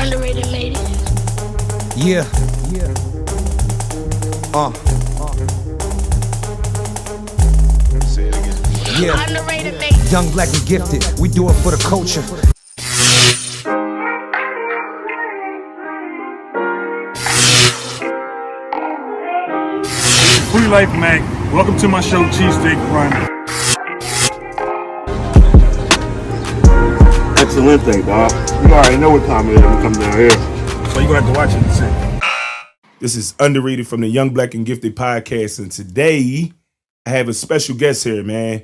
Underrated lady. Yeah. Say it again. Yeah. Underrated lady. Young, black, and gifted. We do it for the culture. Free Life Mac, welcome to my show, Cheesesteak Run. Excellent thing, dog. You already know what time it is when we come down here. So you're gonna have to watch it and see. This is Underrated from the Young Black and Gifted podcast, and today I have a special guest here, man.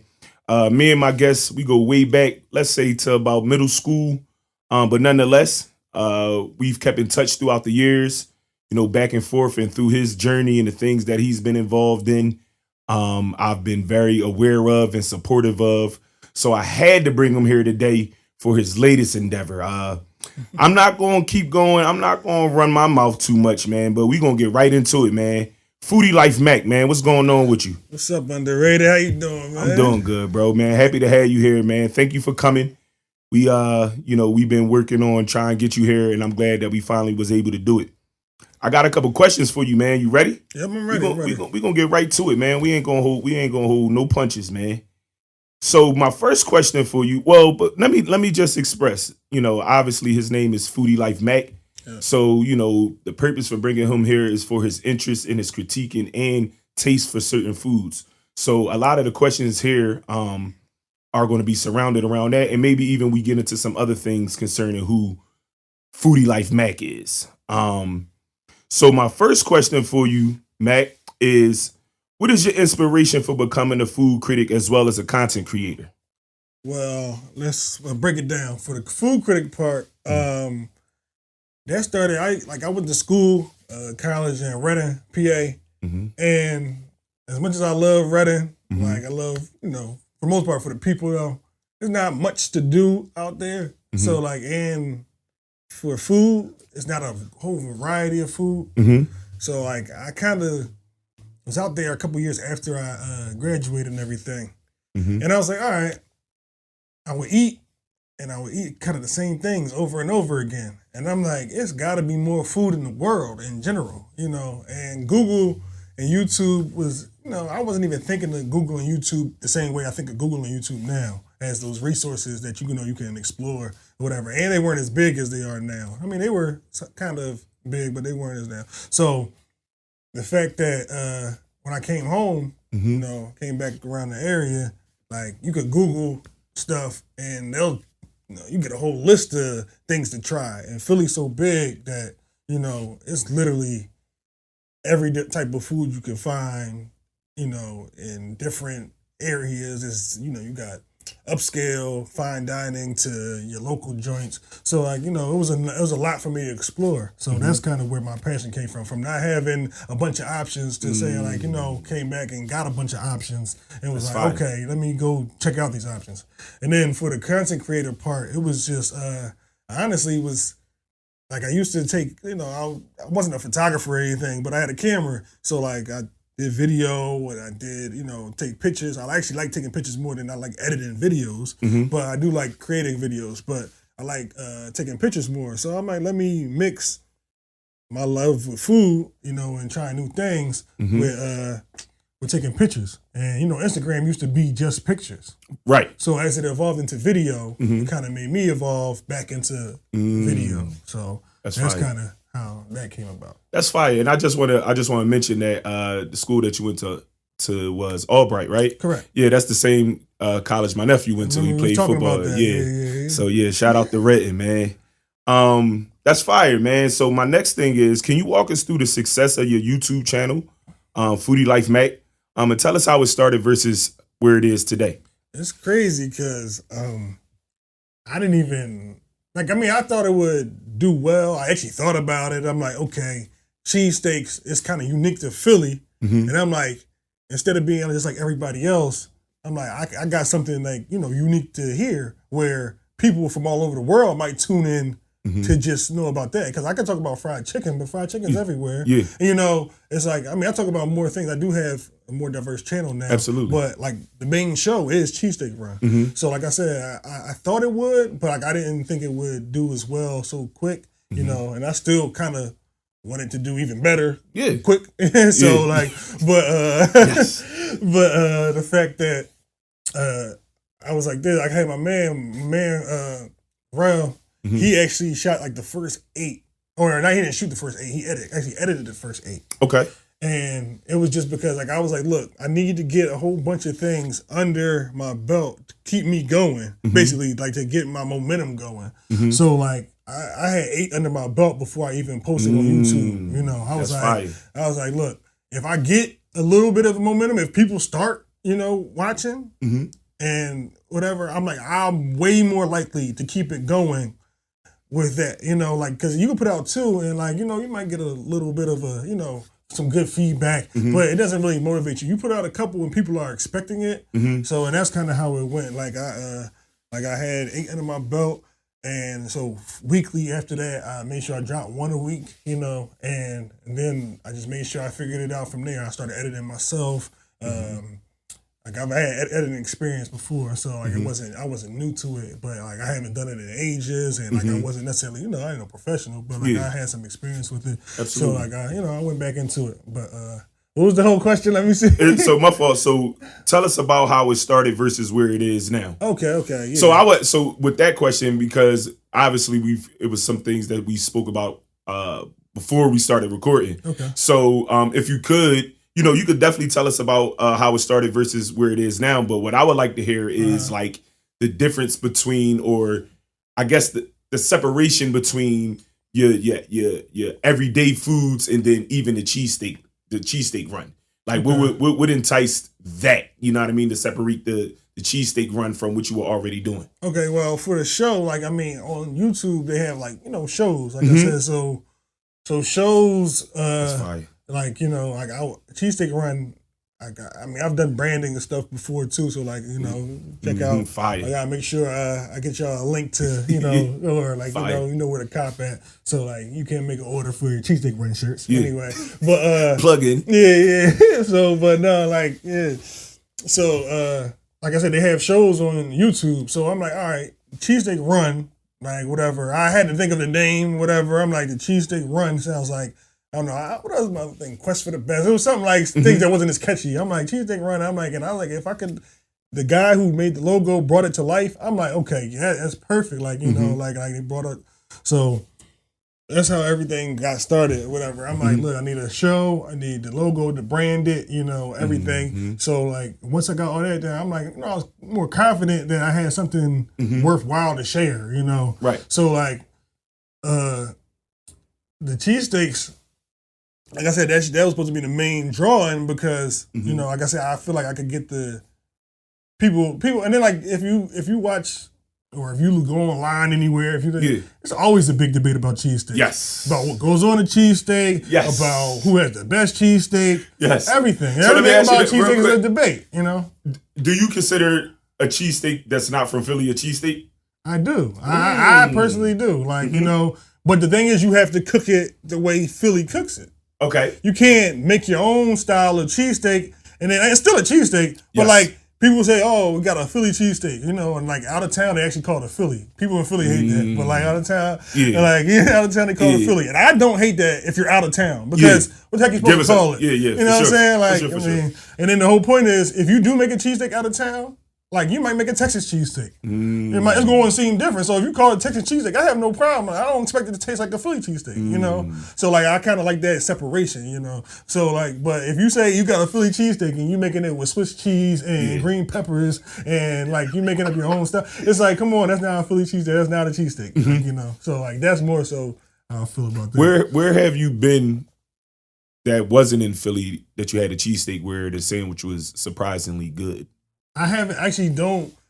Me and my guests, we go way back, let's say to about middle school, but nonetheless, we've kept in touch throughout the years, you know, back and forth, and through his journey and the things that he's been involved in, I've been very aware of and supportive of. So I had to bring him here today for his latest endeavor. I'm not going to keep going. I'm not going to run my mouth too much, man, but we're going to get right into it, man. Foodie Life Mac, man, what's going on with you? What's up, Underrated? How you doing, man? I'm doing good, bro, man. Happy to have you here, man. Thank you for coming. We, we've been working on trying to get you here, and I'm glad that we finally was able to do it. I got a couple questions for you, man. You ready? Yep, I'm ready. We're gonna get right to it, man. We ain't gonna hold no punches, man. So my first question for you, but let me just express, obviously his name is Foodie Life Mac. Yeah. So, the purpose for bringing him here is for his interest in his critiquing and taste for certain foods. So a lot of the questions here are going to be surrounded around that, and maybe even we get into some other things concerning who Foodie Life Mac is. So my first question for you, Mac, is what is your inspiration for becoming a food critic as well as a content creator? Well, let's break it down. For the food critic part, that started, I went to school, college in Reading, PA, and as much as I love Reading, I love, for the most part, for the people, there's not much to do out there. So, and for food, it's not a whole variety of food. So, I kind of was out there a couple years after I graduated and everything. And I was like, all right, I would eat kind of the same things over and over again. And I'm like, it's got to be more food in the world in general, and Google and YouTube was, I wasn't even thinking of Google and YouTube the same way I think of Google and YouTube now, as those resources that you can explore, whatever. And they weren't as big as they are now. I mean, they were kind of big, but they weren't as now. So the fact that when I came home, came back around the area, you could Google stuff and you get a whole list of things to try. And Philly's so big that, it's literally every type of food you can find, in different areas. Is you got upscale, fine dining to your local joints. So it was a lot for me to explore. So that's kind of where my passion came from not having a bunch of options to say came back and got a bunch of options and was that's fine. Okay, let me go check out these options. And then for the content creator part, it was just honestly was I used to take, I wasn't a photographer or anything, but I had a camera. So I did video and I did, take pictures. I actually like taking pictures more than I like editing videos, but I do like creating videos, but I like taking pictures more. So I'm like, let me mix my love with food, and trying new things with taking pictures. And, Instagram used to be just pictures. Right. So as it evolved into video, it kind of made me evolve back into video. So that's kind of how that came about. That's fire. And I just want to mention that the school that you went to was Albright, right? Correct. Yeah, that's the same college my nephew went to. He played football. Yeah. So shout out to Renton, man. That's fire, man. So my next thing is, can you walk us through the success of your YouTube channel, Foodie Life Mac? And tell us how it started versus where it is today. It's crazy because I didn't even I thought it would do well. I actually thought about it. I'm like, okay, cheesesteaks is kind of unique to Philly. And I'm like, instead of being just like everybody else, I'm like, I got something unique to here where people from all over the world might tune in to just know about that. Because I can talk about fried chicken, but fried chicken's everywhere. Yeah. And, it's like, I talk about more things. I do have a more diverse channel now. Absolutely. But the main show is Cheesesteak Run. So like I said, I thought it would, but I didn't think it would do as well so quick. you know, and I still kind of wanted to do even better, quick. So like, but but the fact that I was like this, I had my man Rel, he actually shot like the first 8, or not, he didn't shoot the first 8, he edited the first 8. Okay. And it was just because like I was like, look, I need to get a whole bunch of things under my belt to keep me going, basically, like to get my momentum going. So like I had 8 under my belt before I even posted on YouTube. You know, I was like, look, if I get a little bit of momentum, if people start, you know, watching and whatever, I'm like, I'm way more likely to keep it going with that, you know, like, because you can put out 2 and like, you know, you might get a little bit of a, you know, some good feedback, but it doesn't really motivate you. You put out a couple when people are expecting it. So, and that's kind of how it went. Like I had 8 under my belt, and so weekly after that, I made sure I dropped 1 a week, you know, and then I just made sure I figured it out from there. I started editing myself. Like I've had editing experience before, so like I wasn't new to it, but like I haven't done it in ages, and like I wasn't necessarily, you know, I ain't no professional, but like I had some experience with it. Absolutely. So like I went back into it. But what was the whole question? Let me see. So my fault. So tell us about how it started versus where it is now. Okay. Yeah. So with that question, because obviously it was some things that we spoke about before we started recording. Okay. So if you could. You know, you could definitely tell us about how it started versus where it is now. But what I would like to hear is like the difference between, or I guess the separation between your everyday foods and then even the cheesesteak run. Like what would entice that? You know what I mean? To separate the cheesesteak run from what you were already doing. Okay, well, for the show, like I mean, on YouTube they have like, you know, shows. Like I said, so shows. That's fine. Like, you know, like cheesesteak run. I mean, I've done branding and stuff before too. So like, you know, check out. Fire. I gotta make sure I get y'all a link to, you know, or like you know where to cop at. So like, you can make an order for your cheesesteak run shirts. Anyway, but plug in. Yeah. So, but no, like So like I said, they have shows on YouTube. So I'm like, all right, cheesesteak run, like whatever. I had to think of the name, whatever. I'm like, the cheesesteak run sounds like. I don't know, what was my thing? Quest for the best. It was something like things that wasn't as catchy. I'm like, cheesesteak run. I'm like, and I was like, if I could, the guy who made the logo brought it to life. I'm like, okay, yeah, that's perfect. Like, you know, like they brought it. So that's how everything got started, whatever. I'm like, look, I need a show. I need the logo to brand it, you know, everything. So like, once I got all that down, I'm like, you know, I was more confident that I had something worthwhile to share, you know. Right. So like, the cheesesteaks, like I said, that was supposed to be the main drawing because, you know, like I said, I feel like I could get the people, and then like if you watch or if you go online anywhere, it's always a big debate about cheesesteak. Yes. About what goes on a cheesesteak. Yes. About who has the best cheesesteak. Yes. Everything. So everything about cheesesteak is a debate, you know? Do you consider a cheesesteak that's not from Philly a cheesesteak? I do. I personally do. Like, you know, but the thing is you have to cook it the way Philly cooks it. Okay. You can't make your own style of cheesesteak, and then it's still a cheesesteak, but like people say, oh, we got a Philly cheesesteak, you know, and like out of town they actually call it a Philly. People in Philly hate that, but like out of town, out of town they call it a Philly, and I don't hate that if you're out of town because what the heck you supposed to call it? You know what I'm saying? Like, I mean, and then the whole point is if you do make a cheesesteak out of town. Like, you might make a Texas cheesesteak. It's going to seem different. So if you call it Texas cheesesteak, I have no problem. I don't expect it to taste like a Philly cheesesteak, you know? So, like, I kind of like that separation, you know? So, like, but if you say you got a Philly cheesesteak and you making it with Swiss cheese and green peppers and, like, you making up your own stuff, it's like, come on, that's not a Philly cheesesteak. That's not a cheesesteak, like, you know? So, like, that's more so how I feel about that. Where have you been that wasn't in Philly that you had a cheesesteak where the sandwich was surprisingly good? I haven't actually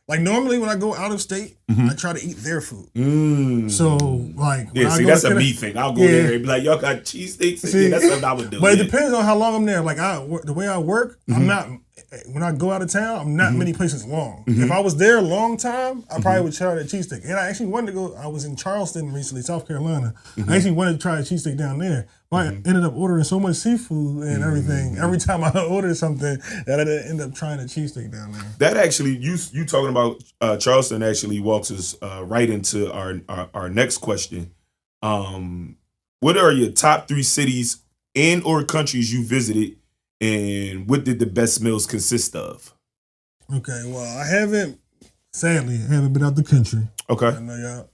like normally when I go out of state, I try to eat their food. So like that's a me thing. I'll go there and be like, y'all got cheesesteaks? That's something I would do. But it depends on how long I'm there. Like the way I work, I'm not when I go out of town, I'm not many places long. If I was there a long time, I probably would try that cheesesteak. And I actually wanted to go. I was in Charleston recently, South Carolina. I actually wanted to try a cheesesteak down there. But I ended up ordering so much seafood and everything. Every time I ordered something, that I didn't end up trying a cheesesteak down there. That actually, you talking about Charleston actually walks us right into our next question. What are your top 3 cities and or countries you visited, and what did the best meals consist of? Okay, well, sadly, I haven't been out the country. Okay. I know y'all.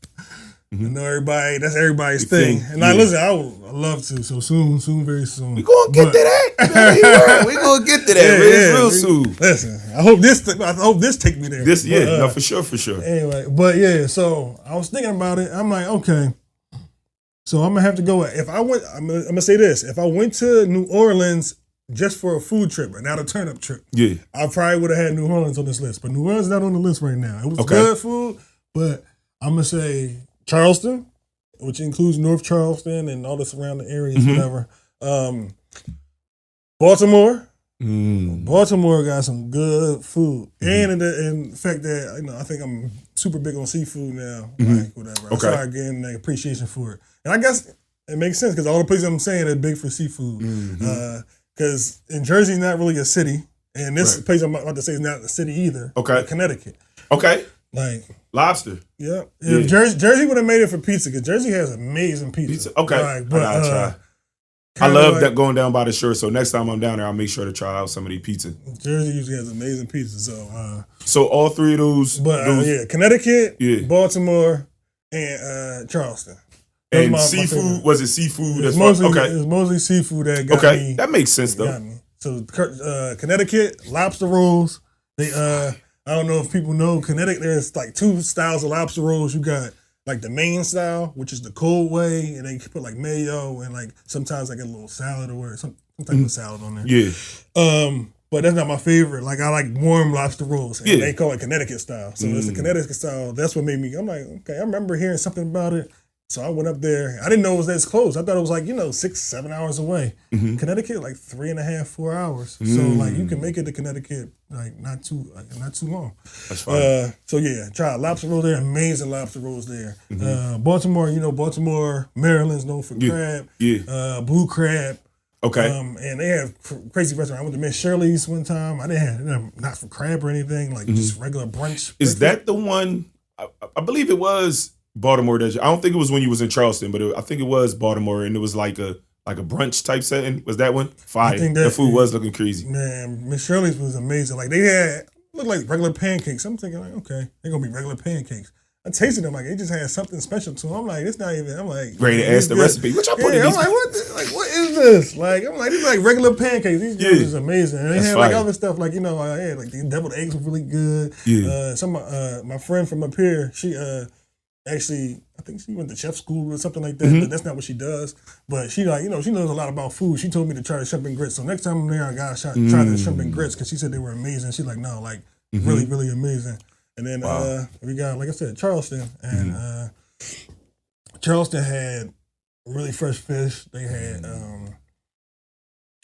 I know everybody. That's everybody's thing. And yeah. listen, I would love to. So soon, very soon. We gonna get to that. We gonna get to that real soon. Listen, I hope this take me there. No, for sure. Anyway, but yeah, so I was thinking about it. I'm like, okay, so I'm gonna have to go. If I went, I'm gonna say this. If I went to New Orleans just for a food trip and not a turnip trip, yeah, I probably would have had New Orleans on this list. But New Orleans is not on the list right now. It was good food, but I'm gonna say Charleston, which includes North Charleston and all the surrounding areas, whatever. Baltimore. Baltimore got some good food, and in the fact that I think I'm super big on seafood now, like whatever. I started getting like appreciation for it, and I guess it makes sense because all the places I'm saying are big for seafood. Because in Jersey's not really a city, and this place I'm about to say is not a city either. Okay, like Connecticut. Okay, like lobster. Yeah. Jersey would have made it for pizza because Jersey has amazing pizza. Okay, like, but, I gotta try. I love that going down by the shore. So next time I'm down there, I'll make sure to try out some of the pizza. Jersey usually has amazing pizza. So all 3 of those. But Connecticut, Baltimore, and Charleston. And seafood, was it seafood? It was mostly seafood that got me. Okay, that makes sense though. So Connecticut, lobster rolls. They I don't know if people know Connecticut. There's like 2 styles of lobster rolls. You got like the main style, which is the cold way, and they put like mayo and like sometimes like a little salad or some type of salad on there. Yeah. But that's not my favorite. Like I like warm lobster rolls, and they call it Connecticut style. So it's the Connecticut style. That's what made me. I'm like, okay, I remember hearing something about it. So I went up there. I didn't know it was that close. I thought it was like 6-7 hours away. Connecticut like 3.5, 4 hours. So like you can make it to Connecticut like not too long. That's fine. So yeah, try lobster roll there. Amazing lobster rolls there. Baltimore, Baltimore, Maryland's known for crab. Yeah. Blue crab. Okay. And they have crazy restaurants. I went to Miss Shirley's one time. I didn't have not for crab or anything, like just regular brunch. Is that the one? I believe it was Baltimore. I don't think it was when you was in Charleston, but I think it was Baltimore, and it was like a brunch type setting. Was that one? Fire. The food was looking crazy. Man, Miss Shirley's was amazing. Like they looked like regular pancakes. I'm thinking like, okay, they're gonna be regular pancakes. I tasted them like it just had something special to them. I'm like, it's not even. I'm like, ready to ask the recipe. What y'all put in these? I'm like, what is this? Like, I'm like, these are like regular pancakes. These is amazing. And they had like other stuff, like I had like the deviled eggs were really good. Yeah. My friend from up here, she actually, I think she went to chef school or something like that, but that's not what she does. But she she knows a lot about food. She told me to try the shrimp and grits. So next time I'm there, I gotta try the shrimp and grits because she said they were amazing. She's like, no, like really, really amazing. And then we got, like I said, Charleston. And Charleston had really fresh fish. They had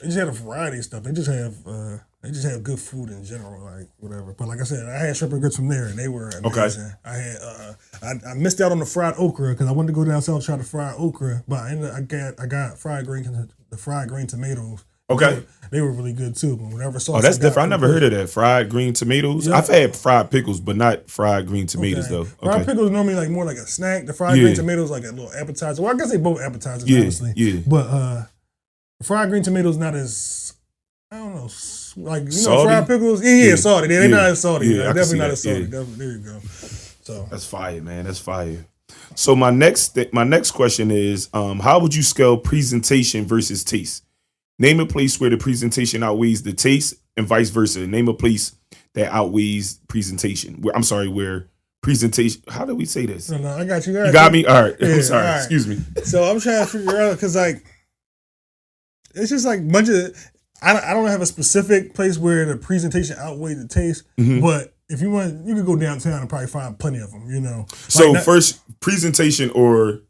they just had a variety of stuff. They just have good food in general, like whatever. But like I said, I had shrimp and grits from there, and they were amazing. Okay. I missed out on the fried okra because I wanted to go down south and try the fried okra, but I got fried green tomatoes. Okay. They were really good too. But whatever sauce. Oh, that's different. I never heard of that. Fried green tomatoes. Yeah. I've had fried pickles, but not fried green tomatoes though. Okay. Fried pickles normally like more like a snack. The fried green tomatoes like a little appetizer. Well, I guess they both appetizers, honestly. Yeah. But fried green tomatoes not as, I don't know, like salty? Fried pickles. Yeah, salty. They're not as salty. Yeah, definitely not as salty. There you go. So that's fire, man. That's fire. So my next question is, how would you scale presentation versus taste? Name a place where the presentation outweighs the taste, and vice versa. Name a place that outweighs presentation. Where presentation. How do we say this? No, I got you. You got me? All right. Yeah, I'm sorry. Right. Excuse me. So I'm trying to figure out because like it's just like a bunch of. I don't have a specific place where the presentation outweighs the taste, but if you want, you could go downtown and probably find plenty of them. So first, presentation or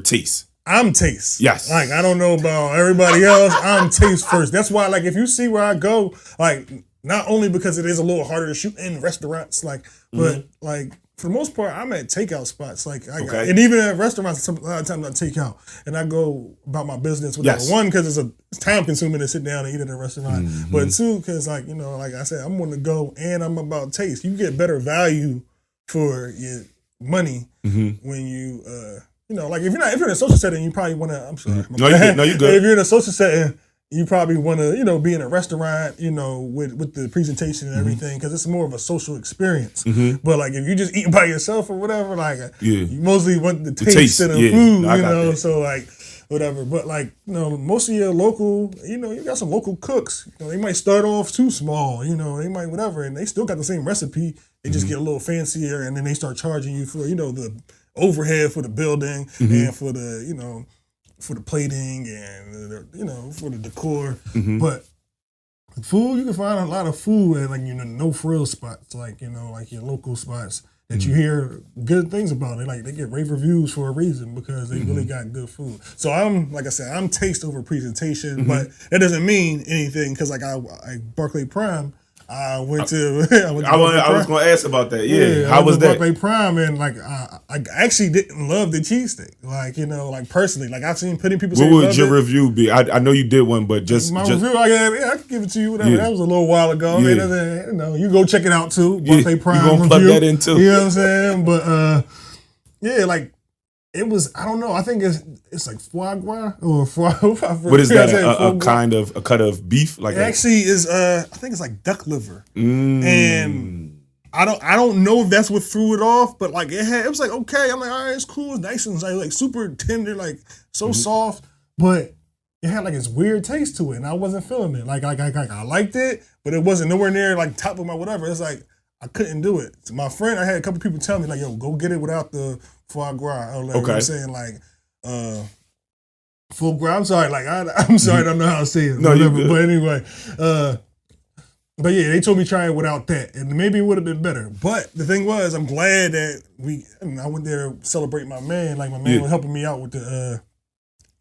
taste. I'm taste. Yes. Like, I don't know about everybody else. I'm taste first. That's why, like, if you see where I go, like, not only because it is a little harder to shoot in restaurants, like, but, like, for the most part, I'm at takeout spots. Like, and even at restaurants, a lot of times I take out and I go about my business. Whatever. One, because it's time consuming to sit down and eat at a restaurant. But two, because, like, like I said, I'm going to go and I'm about taste. You get better value for your money when you like if you're in a social setting, you probably want to. I'm sorry. No, you good. No, you good. If you're in a social setting, you probably want to, be in a restaurant, with the presentation and everything, because it's more of a social experience. But like if you just eating by yourself or whatever, like you mostly want the taste of the food, that. So like whatever. But like most of your local, you got some local cooks. They might start off too small, they might whatever, and they still got the same recipe. They just get a little fancier, and then they start charging you for the overhead for the building and for the for the plating and for the decor. But food, you can find a lot of food at like no frill spots, like like your local spots that you hear good things about. They get rave reviews for a reason because they really got good food. So I'm taste over presentation, but that doesn't mean anything because like I Barclay Prime. I went to. I was going to ask about that. Yeah, how was that? Barclay Prime, and like I actually didn't love the cheesesteak. Like personally, like I've seen plenty of people say. What would your review be? I know you did one, but just my review. I can give it to you. Whatever. That was a little while ago. Yeah. You go check it out too. Barclay Prime. You gonna plug that in too? You know what I'm saying? But like. It was, I don't know. I think it's like foie gras or foie. What is that? A cut of beef? Like it actually is. I think it's like duck liver, and I don't know if that's what threw it off, but like it was like okay. I'm like, all right, it's cool, it's nice and like super tender, like so soft, but it had like this weird taste to it, and I wasn't feeling it. Like I liked it, but it wasn't nowhere near like top of my whatever. It's like I couldn't do it. So my friend, I had a couple people tell me like, yo, go get it without the foie gras. Or like, okay. You know what I'm saying? Like, foie gras. I'm sorry. Like, I'm sorry. I don't know how to say it. No, whatever. But anyway, but yeah, they told me try it without that. And maybe it would have been better. But the thing was, I'm glad that I went there to celebrate my man. Like, my man was helping me out with the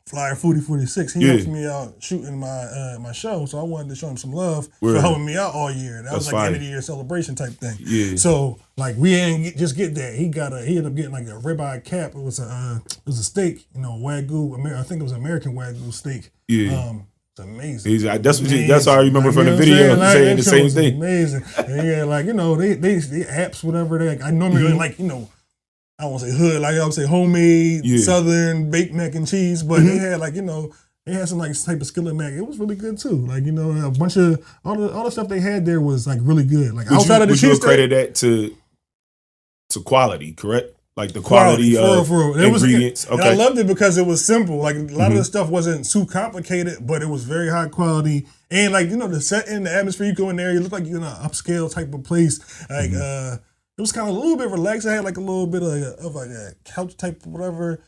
Flyer 4046. He helped me out shooting my show, so I wanted to show him some love for helping me out all year. That was like an end of the year celebration type thing. Yeah. So like we didn't just get that. He ended up getting like a ribeye cap. It was a steak, Wagyu. I think it was American Wagyu steak. Yeah. It's amazing. That's all I remember from the video saying the same thing. Amazing. And yeah, like they apps whatever. I normally like I won't say hood, like I would say homemade, southern baked mac and cheese, but they had like, they had some like type of skillet mac. It was really good too. Like, a bunch of all the stuff they had there was like really good. Like outside of the cheese. Would you credit that to quality, correct? Like the quality of ingredients. Okay. And I loved it because it was simple. Like a lot of the stuff wasn't too complicated, but it was very high quality. And like, the setting, the atmosphere, you go in there, you look like you're in an upscale type of place. Like it was kind of a little bit relaxed. I had like a little bit of like a couch type of whatever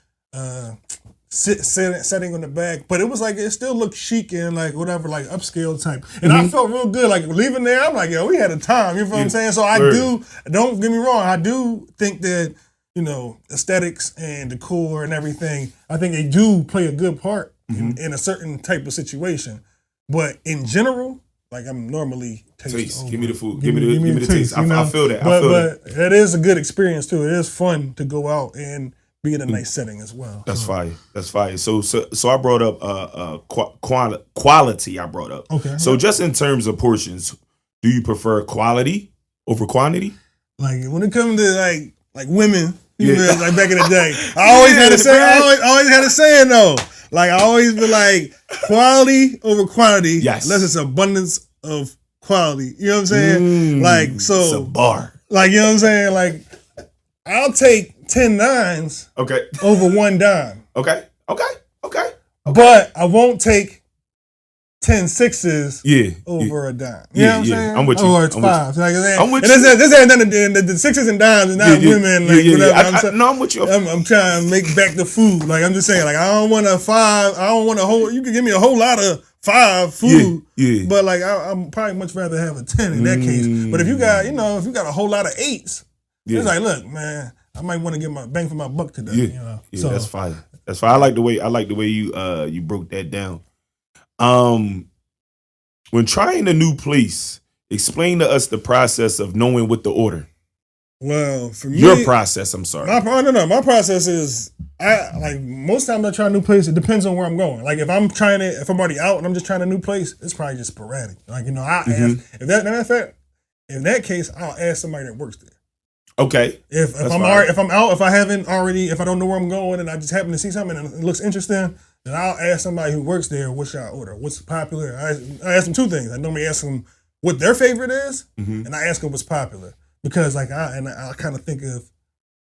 setting on the back, but it was like it still looked chic and like whatever, like upscale type. And I felt real good. Like leaving there, I'm like, yo, we had a time. You know what I'm saying? So don't get me wrong, I do think that aesthetics and decor and everything, I think they do play a good part in a certain type of situation. But in general, like I'm normally taste. Give me the food. Give me the taste. I feel that. But that is a good experience too. It is fun to go out and be in a nice setting as well. That's fire. That's fire. So I brought up quality. I brought up. Okay. So just in terms of portions, do you prefer quality over quantity? Like when it comes to like women, like back in the day, I always had a saying though. Like I always be like quality over quantity. Yes. Unless it's abundance of quality. You know what I'm saying? Like so. It's a bar. Like you know what I'm saying? Like I'll take 10 nines. Okay. Over one dime. Okay. But I won't take 10 sixes over a dime. You know what I'm saying? I'm with you. Or it's fives. Like, I'm with you. This ain't nothing. The sixes and dimes is not women. Like, whatever. I'm with you. I'm trying to make back the food. Like I'm just saying. Like I don't want a five. I don't want a whole. You can give me a whole lot of five food. Yeah. But like I'm probably much rather have a 10 in that case. But if you got a whole lot of eights, it's like, look, man, I might want to get my bang for my buck today. Yeah, that's fire. That's fire. I like the way you broke that down. When trying a new place, explain to us the process of knowing what to order. Well, for me, your process. I'm sorry. My process is most times I try a new place. It depends on where I'm going. Like if I'm already out and I'm just trying a new place, it's probably just sporadic. Like I ask if that case, I'll ask somebody that works there. Okay. If That's I'm fine. if I'm out, if I don't know where I'm going, and I just happen to see something and it looks interesting, then I'll ask somebody who works there, what should I order? What's popular? I ask them two things. I normally ask them what their favorite is, and I ask them what's popular because I kind of think of.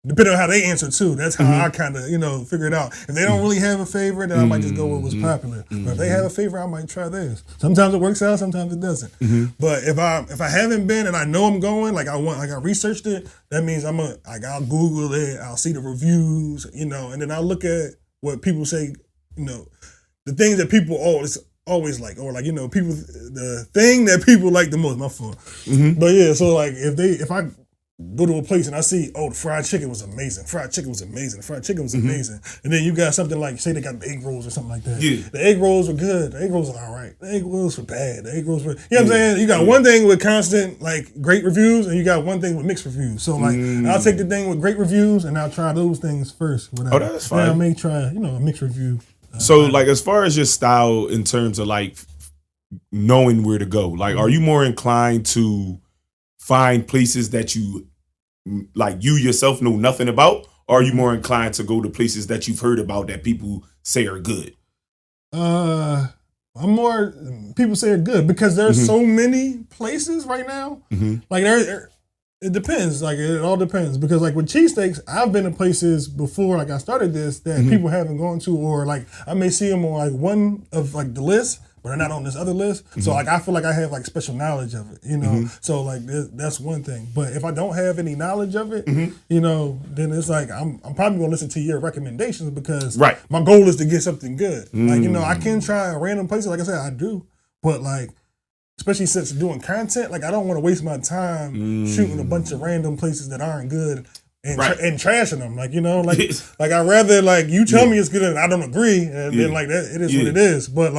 Depending on how they answer too, that's how I kind of figure it out. If they don't really have a favorite, then I might just go with what's popular. But if they have a favorite, I might try theirs. Sometimes it works out, sometimes it doesn't. But if I haven't been and I know I'm going, I researched it, that means I'll Google it, I'll see the reviews, and then I'll look at what people say, the things that people always like, or people, the thing that people like the most. My fault. But yeah, so if I go to a place and I see, the fried chicken was amazing. And then you got something like, say they got the egg rolls or something like that. Yeah. The egg rolls were good. The egg rolls were all right. The egg rolls were bad. The egg rolls were, you know what I'm saying? You got one thing with constant, great reviews, and you got one thing with mixed reviews. So, I'll take the thing with great reviews and I'll try those things first. Whatever. Oh, that's fine. Then I may try, a mixed review. So, as far as your style in terms of, knowing where to go, are you more inclined to find places that you yourself know nothing about, or are you more inclined to go to places that you've heard about that people say are good? I'm more people say are good because there's so many places right now. It depends. It all depends because with cheesesteaks, I've been to places before. I started this that people haven't gone to, or I may see them on one of the list, but they're not on this other list. So I feel like I have special knowledge of it, So that's one thing. But if I don't have any knowledge of it, then it's I'm probably gonna listen to your recommendations because my goal is to get something good. I can try random places, like I said, I do, but especially since doing content, I don't want to waste my time shooting a bunch of random places that aren't good. And, and trashing them, I'd rather you tell me it's good and I don't agree, and then that it is what it is. But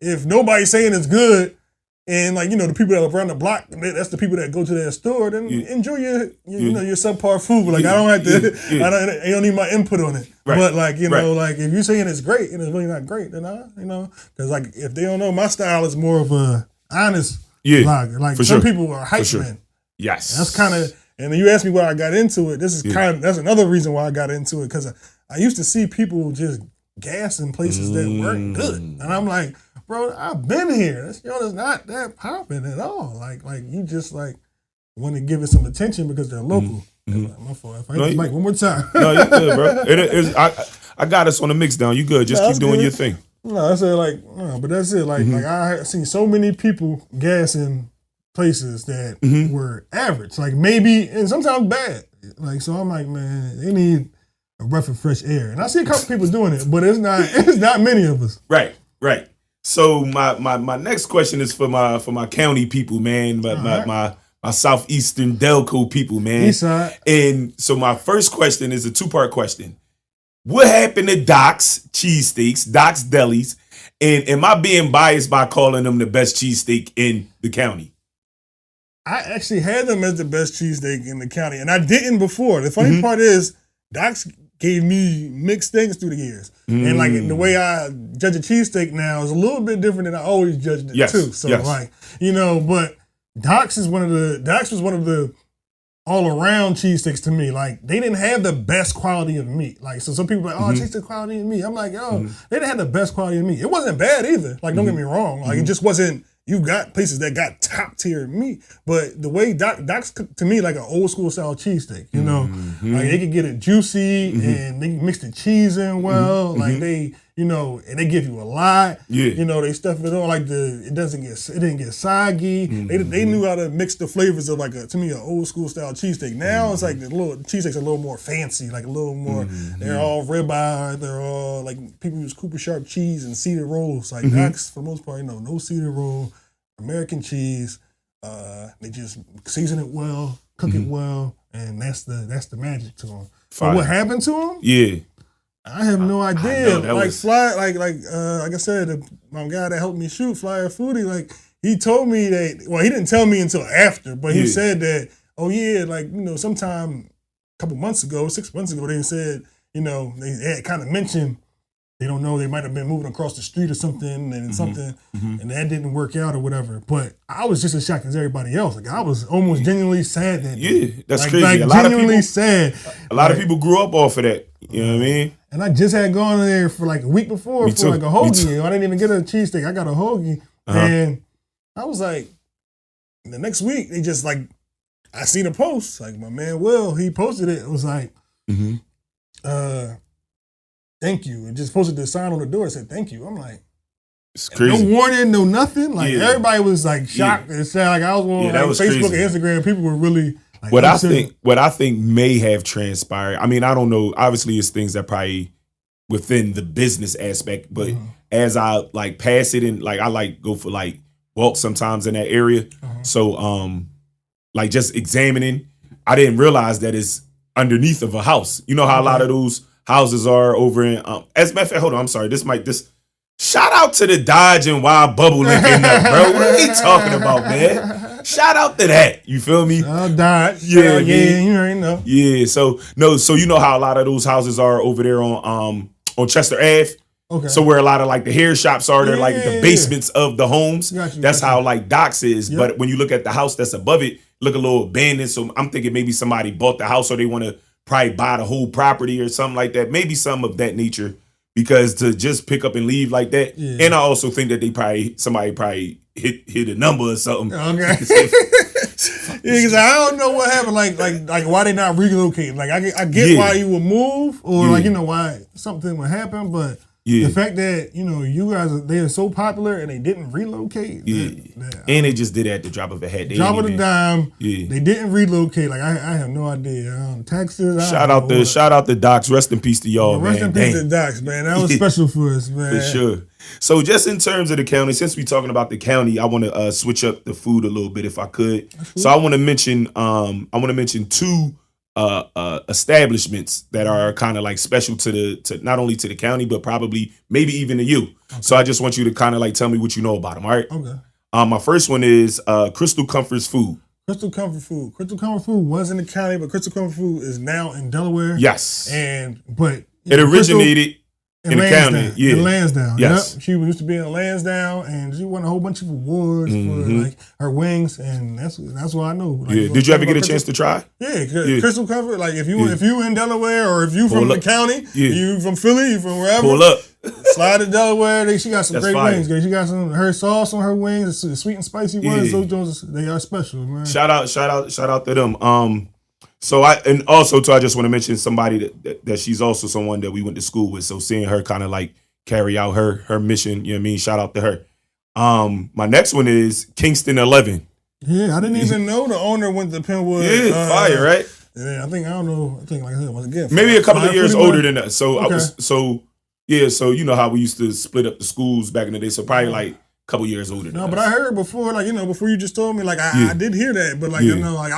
if nobody's saying it's good, and the people that are around the block, that's the people that go to that store, then enjoy your subpar food. I don't have to, I don't need my input on it. Right. But if you're saying it's great and it's really not great, then because if they don't know, my style is more of a honest vlogger. Some people are hype men. Yes, that's kind of. And then you asked me why I got into it. This is that's another reason why I got into it because I used to see people just gas in places that weren't good, and I'm like, bro, I've been here. It's not that popping at all. You just want to give it some attention because they're local. My fault. If I hit the mic one more time. No, you good, bro. It is. I got us on the mix down. You good? Just keep doing your thing. No, I said no, but that's it. I seen so many people gassing places that were average, maybe, and sometimes bad. So I'm man, they need a breath of fresh air. And I see a couple people doing it, but it's not many of us. Right. So my next question is for my county people, man, but my southeastern Delco people, man. Eastside. And so my first question is a 2-part question. What happened to Doc's Cheesesteaks, Doc's Delis, and am I being biased by calling them the best cheesesteak in the county? I actually had them as the best cheesesteak in the county, and I didn't before. The funny part is, Doc's gave me mixed things through the years. And the way I judge a cheesesteak now is a little bit different than I always judged it too. So but Doc's was one of the all around cheesesteaks to me. They didn't have the best quality of meat. So some people are cheesesteak quality of meat. I'm like, they didn't have the best quality of meat. It wasn't bad either. Don't get me wrong. It just wasn't. You got places that got top tier meat, but the way Doc's cooked to me an old school style cheesesteak, they could get it juicy and they mix the cheese in well, they, and they give you a lot, they stuff it on it didn't get soggy. They knew how to mix the flavors of to me an old school style cheesesteak. Now it's the little cheesesteaks a little more fancy, a little more. They're all ribeye, they're all people use Cooper Sharp cheese and cedar rolls. Doc's for the most part, no cedar roll. American cheese, they just season it well, cook it well, and that's the magic to them. So what happened to them? Yeah, I have no idea. Fly, like I said, my guy that helped me shoot, Flyer Foodie, he told me that. Well, he didn't tell me until after, but he said that. Oh yeah, sometime a couple months ago, 6 months ago, they said, they had kind of mentioned they don't know, they might have been moving across the street or something, and and that didn't work out or whatever. But I was just as shocked as everybody else. Like I was almost genuinely sad that day. Yeah, that's like, crazy. Like a lot genuinely of people, sad. A lot of people grew up off of that. You know what I mean? And I just had gone there for like a week before for like a hoagie. I didn't even get a cheesesteak. I got a hoagie, and I was like, the next week they just like, I seen a post like my man Will, he posted it. It was like, thank you. It just posted the sign on the door that said thank you. I'm like, it's crazy. No warning, no nothing. Like everybody was like shocked and sad. Like I was on like, Facebook crazy. And Instagram. People were really like, what I think may have transpired. I mean, I don't know. Obviously, it's things that probably within the business aspect, but as I like pass it and like I like go for like walks sometimes in that area. So like just examining, I didn't realize that it's underneath of a house. You know how a lot of those houses are over in as a matter of fact, hold on, I'm sorry. This shout out to the Dodge and Wild Bubble linking up, bro. What are we talking about, man? Shout out to that. You feel me? Dodge. Yeah, you already know. Yeah, so you know how a lot of those houses are over there on Chester Ave. Okay. So where a lot of like the hair shops are, they're like the basements of the homes. That's how like Doc's is. Yep. But when you look at the house that's above it, look a little abandoned. So I'm thinking maybe somebody bought the house or they want to probably buy the whole property or something like that. Maybe some of that nature. Because to just pick up and leave like that, and I also think that somebody hit a number or something. Okay. Because I don't know what happened. Like why they not relocating? Like I get why you would move or like why something would happen, but the fact that you guys they are so popular and they didn't relocate. And they just did it at the drop of a hat. Drop of a dime. Yeah. They didn't relocate. Like I have no idea. Texas. Shout out the Docs. Rest in peace to y'all, man. Rest in peace to Docs, man. That was special for us, man. For sure. So just in terms of the county, since we're talking about the county, I want to switch up the food a little bit if I could. So I want to mention two establishments that are kind of like special to not only to the county but probably maybe even to you. Okay. So I just want you to kind of like tell me what you know about them. All right. Okay. My first one is Crystal Comfort's Food. Crystal Comfort Food. Crystal Comfort Food was in the county, but Crystal Comfort Food is now in Delaware. Yes. But it originated in the county. Yeah. In Lansdowne. Yes. Yep. She used to be in Lansdowne and she won a whole bunch of awards for like her wings, and that's what I know. Like, Did you ever get a chance to try? Yeah. Crystal Comfort. Like if you in Delaware or if you from the county, you from Philly, you from wherever. Pull up. Slide to Delaware. She got some great wings. She got her sauce on her wings. The sweet and spicy ones. Those Jones, they are special, man. Shout out to them. So I just want to mention somebody that she's also someone that we went to school with. So seeing her kind of like carry out her mission, you know what I mean? Shout out to her. My next one is Kingston 11. Yeah, I didn't even know the owner went to Penwood. Yeah, fire, right? Yeah, I think like I said, once again, maybe a couple of years older than that. So okay. So you know how we used to split up the schools back in the day. So probably like a couple years older than us. But I heard before, like, before you just told me, like, I did hear that. But, like, like,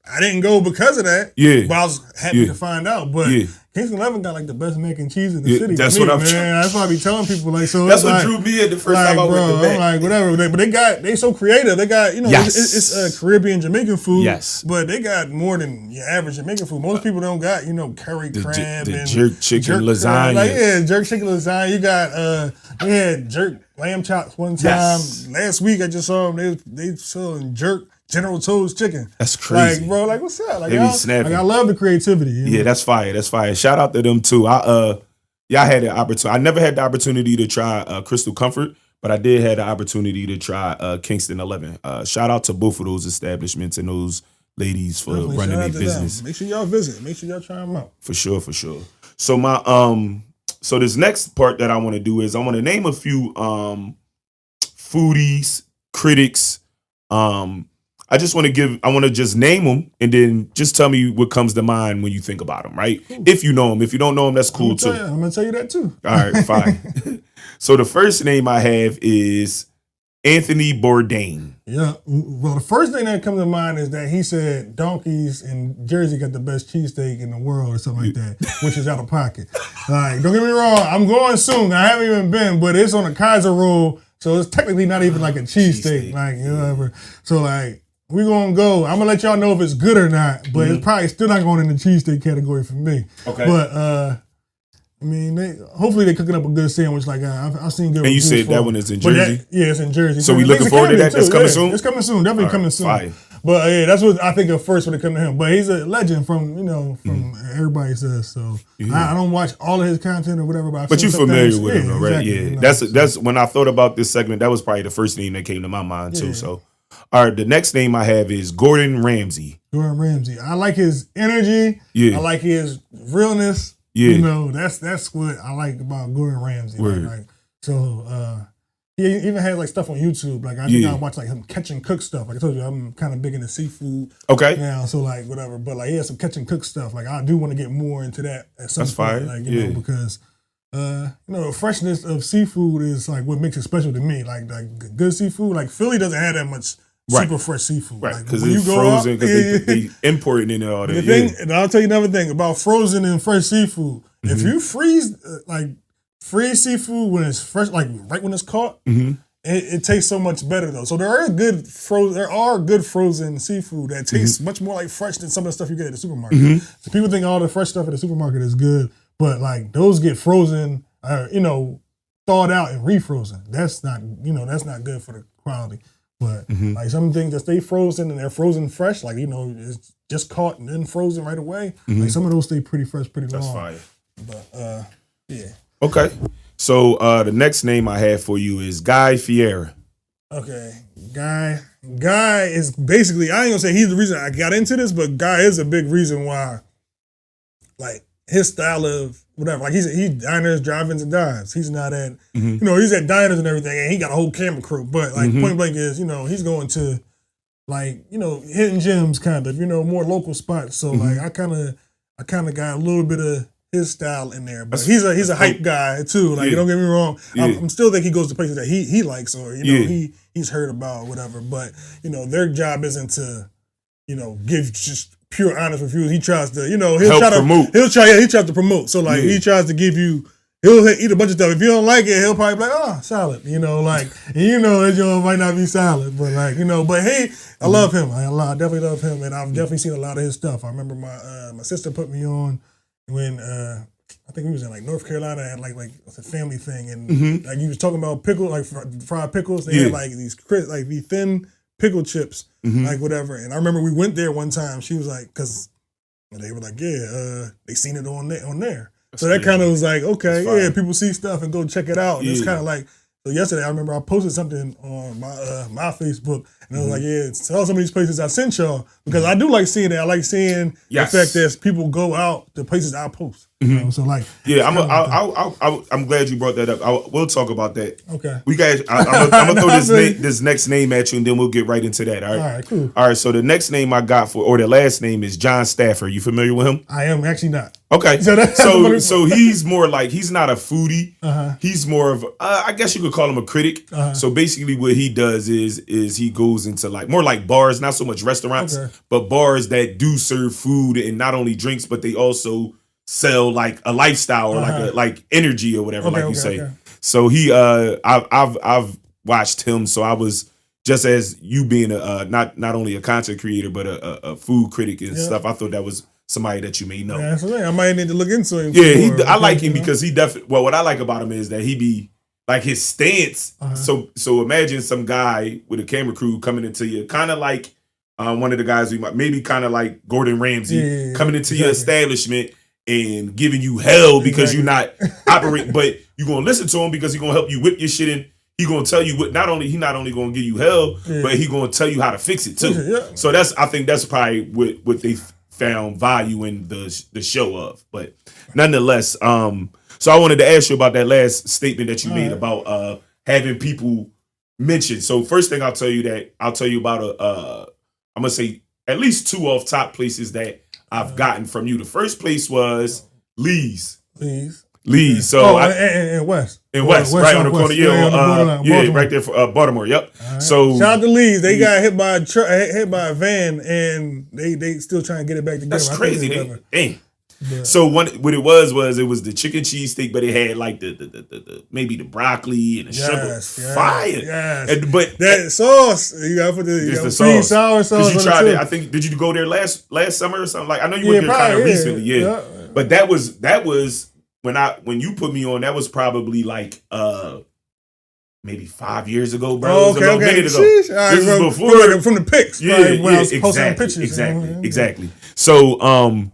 I didn't go because of that. Yeah. But I was happy to find out. But Kingston 11 got, like, the best mac and cheese in the city. That's what I'm man. That's what I be telling people. Like, so that's what drew me in the first time I went to I'm like, whatever. But they so creative. They got, it's Caribbean Jamaican food. Yes. But they got more than your average Jamaican food. Most people don't got, curry crab and jerk chicken lasagna. Like, jerk chicken lasagna. You got, they had jerk lamb chops one time. Yes. Last week I just saw them. They selling jerk General Tso's chicken. That's crazy. Like, bro, like, what's up? Like, I love the creativity. Yeah, that's fire. That's fire. Shout out to them too. I had the opportunity. I never had the opportunity to try Crystal Comfort, but I did have the opportunity to try Kingston 11. Shout out to both of those establishments and those ladies for running their business. Make sure y'all visit. Make sure y'all try them out. For sure. So so this next part that I want to do is I want to name a few foodies, critics. I want to just name them and then just tell me what comes to mind when you think about them, right? Cool. If you know them. If you don't know them, that's cool too. I'm going to tell you that too. All right, fine. So the first name I have is Anthony Bourdain. Yeah. Well, the first thing that comes to mind is that he said donkeys in Jersey got the best cheesesteak in the world or something like that, which is out of pocket. Like, don't get me wrong. I'm going soon. I haven't even been, but it's on a Kaiser roll. So it's technically not even like a cheesesteak. Like, whatever. So, like, we're going to go. I'm going to let y'all know if it's good or not, but it's probably still not going in the cheesesteak category for me. Okay. But I mean, hopefully they cooking up a good sandwich. Like I've seen good. And you reviews said for that it. one is in But Jersey? yeah, it's in Jersey. So we It's looking in forward to Camden, that? That's too, coming yeah. soon? It's coming soon. Definitely All right, coming soon. fire. But yeah, that's what I think of first when it comes to him. But he's a legend from everybody says so. I don't watch all of his content or whatever. But But you familiar with him, though, right? exactly, Yeah, you know, that's when I thought about this segment. That was probably the first name that came to my mind too. So, all right, the next name I have is Gordon Ramsay. Gordon Ramsay. I like his energy. Yeah. I like his realness. Yeah. You know, that's what I like about Gordon Ramsay. He even has like stuff on YouTube. Like I think I watch like him catch and cook stuff. Like I told you, I'm kind of big into seafood. Okay. Now, so like whatever. But like he has some catch and cook stuff. Like I do want to get more into that at some That's point. fire. Like you know, because the freshness of seafood is like what makes it special to me. Like good seafood. Like Philly doesn't have that much super fresh seafood. Right, like, because when it's you go frozen, out, because they importing in and all that. the thing, and I'll tell you another thing about frozen and fresh seafood. If you freeze seafood when it's fresh, like right when it's caught, it tastes so much better though. So there are good frozen seafood that tastes much more like fresh than some of the stuff you get at the supermarket. So people think all the fresh stuff at the supermarket is good, but like those get frozen, thawed out and refrozen. That's not good for the quality. But like some things that stay frozen and they're frozen fresh, like it's just caught and then frozen right away. Like some of those stay pretty fresh, pretty long. That's fire. But yeah. Okay. So the next name I have for you is Guy Fieri. Okay. Guy is basically, I ain't gonna say he's the reason I got into this, but Guy is a big reason why, like his style of whatever, like he's diners, drive-ins, and dives. He's not at, he's at diners and everything, and he got a whole camera crew. But like point blank is, he's going to like, hidden gems kind of, more local spots. So like I kind of got a little bit of his style in there, but he's a hype guy too. Like don't get me wrong, I'm still think he goes to places that he likes or he's heard about or whatever. But their job isn't to give just pure honest reviews. He tries to he'll try to promote. He tries to promote. So like he tries to give you. He'll eat a bunch of stuff. If you don't like it, he'll probably be like, "Oh, salad." That joint might not be salad, but but hey, I love him. I definitely love him, and I've definitely seen a lot of his stuff. I remember my sister put me on when I think we was in like North Carolina at like it's a family thing, and like you was talking about pickle, like fried pickles. They had like these thin pickle chips, like whatever. And I remember we went there one time. She was like, because they were like, they seen it on there. So that kind of was like, okay, people see stuff and go check it out. And it's kind of like, so yesterday I remember I posted something on my Facebook, and I was like, tell some of these places I sent y'all, because I do like seeing it. I like seeing the fact that people go out to places I post. So like, I'm glad you brought that up. We'll talk about that. Okay. We guys, I'm gonna throw this next name at you, and then we'll get right into that. All right. All right. Cool. All right. So the next name I got the last name is John Stafford. You familiar with him? I am actually not. Okay. So he's more like, he's not a foodie. He's more of I guess you could call him a critic. So basically what he does is he goes into like more like bars, not so much restaurants, but bars that do serve food and not only drinks, but they also sell like a lifestyle or like energy or whatever, you say. Okay. So he I've watched him. So I was, just as you being a not only a content creator but a food critic and stuff, I thought that was somebody that you may know. Yeah, that's the thing. I might need to look into him. Yeah, I like him because he definitely. Well, what I like about him is that he be like his stance. So imagine some guy with a camera crew coming into you, kind of like one of the guys we might maybe kind of like Gordon Ramsay coming into your establishment and giving you hell because you're not operating, but you're gonna listen to him because he's gonna help you whip your shit in. He's gonna tell you what. Not only gonna give you hell, but he gonna tell you how to fix it too. So I think that's probably what they found value in the show of. But nonetheless, so I wanted to ask you about that last statement that you made about having people mention. So first thing I'll tell you about I'm gonna say at least two off top places that I've gotten from you. The first place was Lee's. So in West. Right on the corner. Right there for Baltimore. Yep. Right. So shout out to Lee's. They got hit by a van, and they still trying to get it back together. That's crazy. Dang. So what it was the chicken cheese steak, but it had like the maybe the broccoli and the shrimp. Fire. Yes. But that sauce, you got to put the sweet sour sauce. You tried it. I think, did you go there last summer or something? Like I know you went there kind of recently. Yeah. But that was when you put me on, that was probably like maybe 5 years ago, bro. Oh, It was a little minute ago. Sheesh. All right, This bro. is before From the pics. Yeah, right, when I was posting exactly, pictures. exactly. So,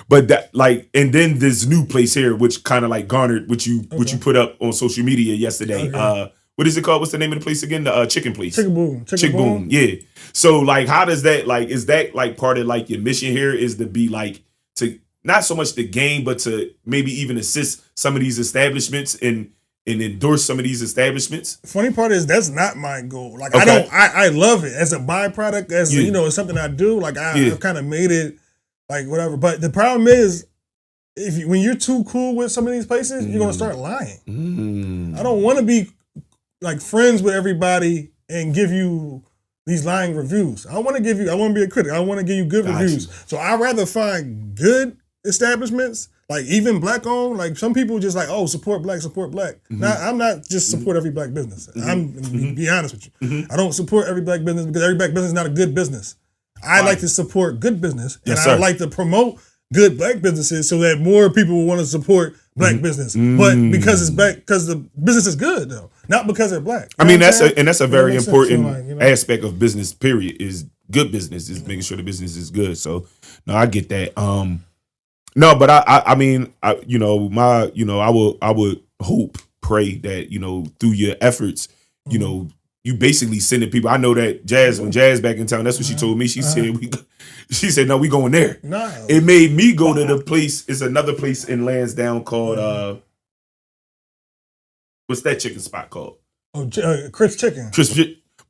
but that like, and then this new place here, which kind of like garnered what you put up on social media yesterday. Okay. What is it called? What's the name of the place again? The chicken place. Chicken Boom. Chick Boom. Yeah. So like, how does that like? Is that like part of like your mission here? Is to be like to not so much the game, but to maybe even assist some of these establishments and endorse some of these establishments? Funny part is that's not my goal. Like Okay. I love it as a byproduct, as Yeah. it's something I do. Like Yeah. I've kind of made it like whatever. But the problem is when you're too cool with some of these places, you're gonna start lying. I don't want to be like friends with everybody and give you these lying reviews. I want to be a critic. I want to give you good reviews. So I'd rather find good establishments, like even black owned. Like some people just like, oh, support black. Now I'm not just support every black business. I'm be honest with you. I don't support every black business because every black business is not a good business. I like to support good business, and Yes, I sir. like to promote good black businesses so that more people will want to support black business. But because it's black, because the business is good though, not because they're black. I mean, You know what I'm saying? that's a That very makes sense. important So, like, you know. aspect of business. Period. Is good business is making sure the business is good. So no, I get that. No, but I mean, I would hope, pray that through your efforts, you basically sending people. I know that when Jazz back in town, that's what she told me. She said no, we going there. Nah. It made me go to the place. It's another place in Lansdowne called what's that chicken spot called? Chris Chicken.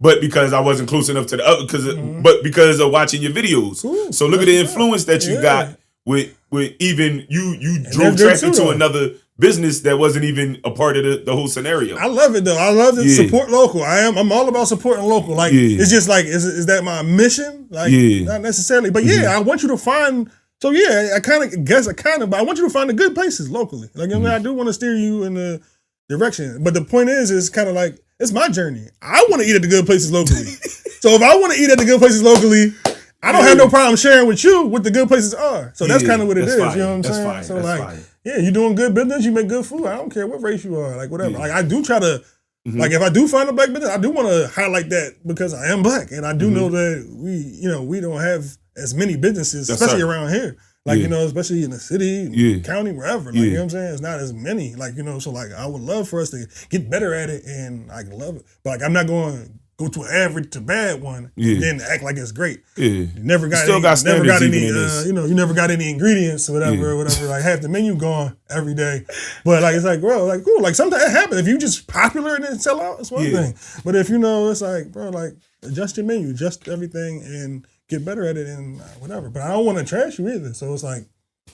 But because I wasn't close enough to the other, but because of watching your videos. Cool. So look at the influence that you got with even you drove traffic to another business that wasn't even a part of the whole scenario. I love it though. I love to support local. I'm all about supporting local. Like it's just like is that my mission? Like not necessarily, but I want you to find. So I but I want you to find the good places locally. Like I do want to steer you in the direction. But the point is kind of like it's my journey. I want to eat at the good places locally. So if I want to eat at the good places locally, I don't have no problem sharing with you what the good places are. So that's kind of what it is. Fine. You know what I'm saying? Fine. So that's like, fine. you're doing good business. You make good food. I don't care what race you are. Like whatever. Like I do try to, like if I do find a black business, I do want to highlight that because I am black and I do know that we don't have as many businesses, especially around here. Like especially in the city, county, wherever. Like you know what I'm saying? It's not as many. Like so like I would love for us to get better at it, and I love it. But like I'm not going to go to an average to bad one and then act like it's great. You never got any, you never got any ingredients or whatever. Like half the menu gone every day. But like it's like bro, like cool. Like sometimes it happens. If you just popular and then sell out, it's one thing. But if it's like bro, like adjust your menu, adjust everything, and get better at it and whatever. But I don't want to trash you either. So it's like,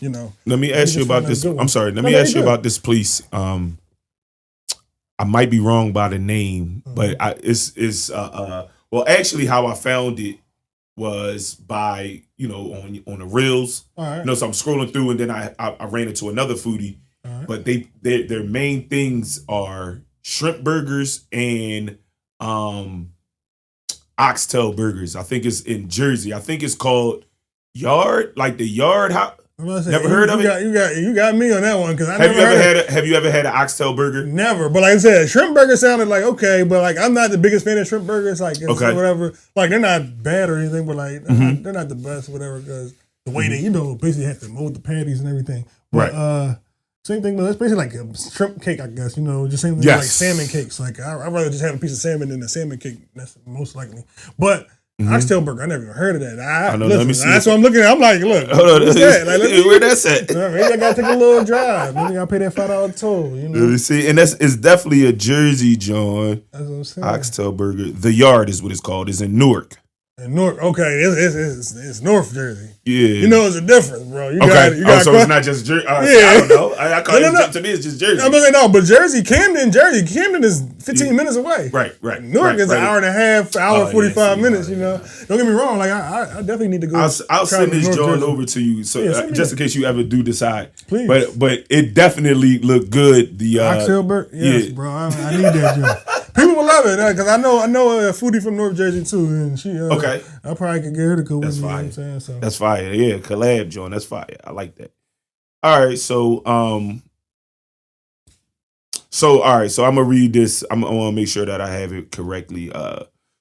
Let me ask you about this. I'm sorry. Let me ask you about this police. I might be wrong by the name, but it's well, actually, how I found it was by on the reels. All right. So I'm scrolling through, and then I ran into another foodie. Right. But their main things are shrimp burgers and oxtail burgers. I think it's in Jersey. I think it's called Yard, like the Yard. Never heard of it? You got me on that one because I Have never you ever had an oxtail burger? Never, but like I said, shrimp burger sounded like okay, but like I'm not the biggest fan of shrimp burgers. Like whatever, like they're not bad or anything, but like they're not the best, whatever. Because the way they basically have to mold the patties and everything. But, right. Same thing, but it's basically like a shrimp cake, I guess. Just same thing like salmon cakes. Like I'd rather just have a piece of salmon than a salmon cake. That's most likely, but. Oxtail burger, I never even heard of that. Let me see. That's what I'm looking at. I'm like, look, what's that? Like, where that's at? Maybe I gotta take a little drive. Maybe I gotta pay that $5 toll. Let me see, and it's definitely a Jersey John. That's what I'm saying. Oxtail burger. The Yard is what it's called. It's in Newark. In North, okay, it's North Jersey. Yeah, it's a difference, bro. You okay, got so it's not just Jersey. I don't know. I call it to me. It's just Jersey. I'm saying no, but Camden is 15 minutes away. Right. Newark is an hour and a half, hour 45 minutes. Don't get me wrong. Like I definitely need to go. I'll send this joint over to you, so just in case you ever do decide. Please, but it definitely looked good. The oxtail burger, yes, bro. I need that joint. People will love it because I know a foodie from North Jersey too, and she okay. I probably could get her to go with me. You know what I'm saying? So. That's fire. Yeah, collab joint. That's fire. I like that. All right, so So all right, so I'm gonna read this. I want to make sure that I have it correctly.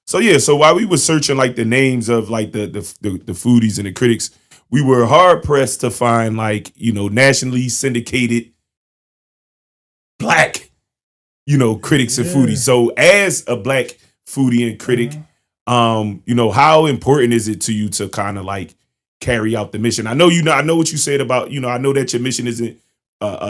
So while we were searching like the names of like the foodies and the critics, we were hard pressed to find like nationally syndicated black critics and foodies. So as a black foodie and critic, how important is it to you to kind of like carry out the mission? I know I know what you said about I know that your mission isn't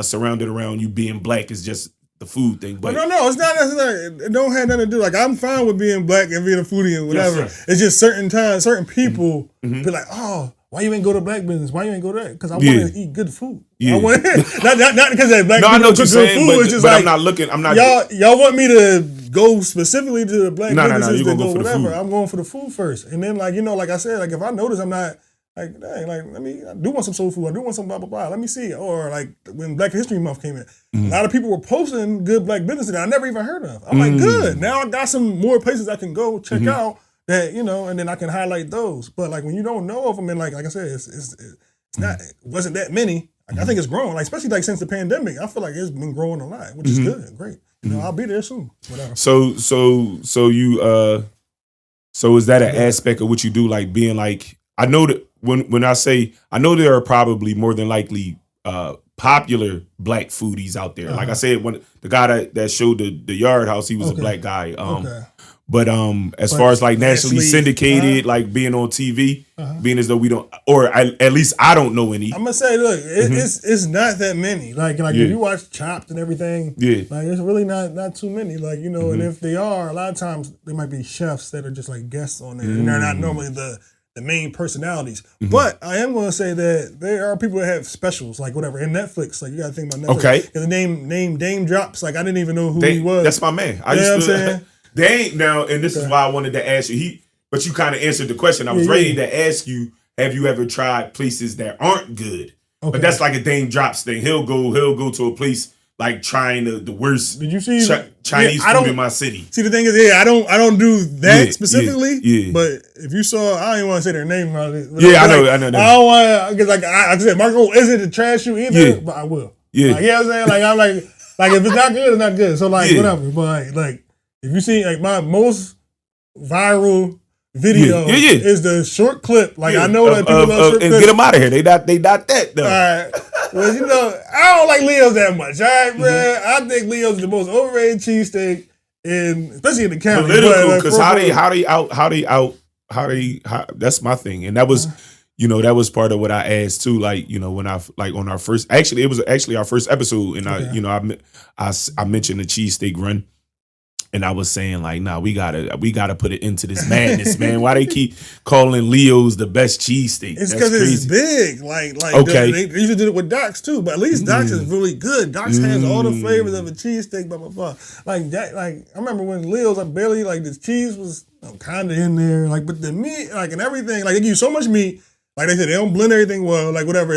surrounded around you being black. It's just the food thing, but no, it's not necessarily. It don't have nothing to do. Like I'm fine with being black and being a foodie and whatever. Yes, it's just certain times, certain people be like, oh, why you ain't go to black business? Why you ain't go to that? Because I want to eat good food. Yeah. I want not because that black. No, I know what you're saying, food, it's just but like, I'm not looking. I'm not. Y'all want me to go specifically to the black businesses you're to gonna go for whatever. the food. I'm going for the food first, and then like I said, like if I notice I'm not. Like, dang, like, I do want some soul food. I do want some blah, blah, blah. Let me see. Or, like, when Black History Month came in, a lot of people were posting good black businesses that I never even heard of. I'm like, good. Now I got some more places I can go check out that, and then I can highlight those. But, like, when you don't know of them, and, like I said, it wasn't that many. Like, I think it's grown. Like, especially, like, since the pandemic, I feel like it's been growing a lot, which is good. Great. I'll be there soon. Whatever. So is that an aspect of what you do, like, being, like, I know that when I say, I know there are probably more than likely popular black foodies out there. Like I said, when the guy that showed the Yard House, he was a black guy. But as far as like nationally syndicated, like being on TV, being as though we don't, or at least I don't know any. I'm gonna say, look, it's not that many. Like if you watch Chopped and everything, like it's really not too many. Like and if they are, a lot of times they might be chefs that are just like guests on there, and they're not normally the main personalities. But I am going to say that there are people that have specials, like whatever, in Netflix. Like, you got to think about Netflix. Okay. Because the name Dame Drops, like, I didn't even know who he was. That's my man. You know what I'm saying? Dame, now, and this is why I wanted to ask you, but you kind of answered the question. I was ready to ask you, have you ever tried places that aren't good? Okay. But that's like a Dame Drops thing. He'll go to a place like trying the worst Did you see Chinese food in my city. See, the thing is, I don't do that specifically. But if you saw, I don't even want to say their name. I know. I don't want to, because like I said, Marco isn't to trash you either, but I will. Yeah. Like, you know what I'm saying? Like, I'm like if it's not good, it's not good. So like, whatever. But like, if you see like my most viral video is the short clip. Like I know that people love short clips. And get them out of here. They not that though. All right. Well, I don't like Leo's that much. All right, man. I think Leo's the most overrated cheesesteak, especially in the county. Political, because how they that's my thing, and that was. That was part of what I asked too. Like, when I on our first, it was our first episode, and I mentioned the cheesesteak run. And I was saying, like, nah, we gotta put it into this madness, man. Why they keep calling Leo's the best cheesesteak? It's because it's big. Like okay. They usually did it with Doc's too, but at least Doc's is really good. Doc's has all the flavors of a cheesesteak, blah blah blah. Like that, like I remember when Leo's, I barely like the cheese was kind of in there, like, but the meat, like, and everything, like they give you so much meat. Like they said, they don't blend everything well. Like whatever,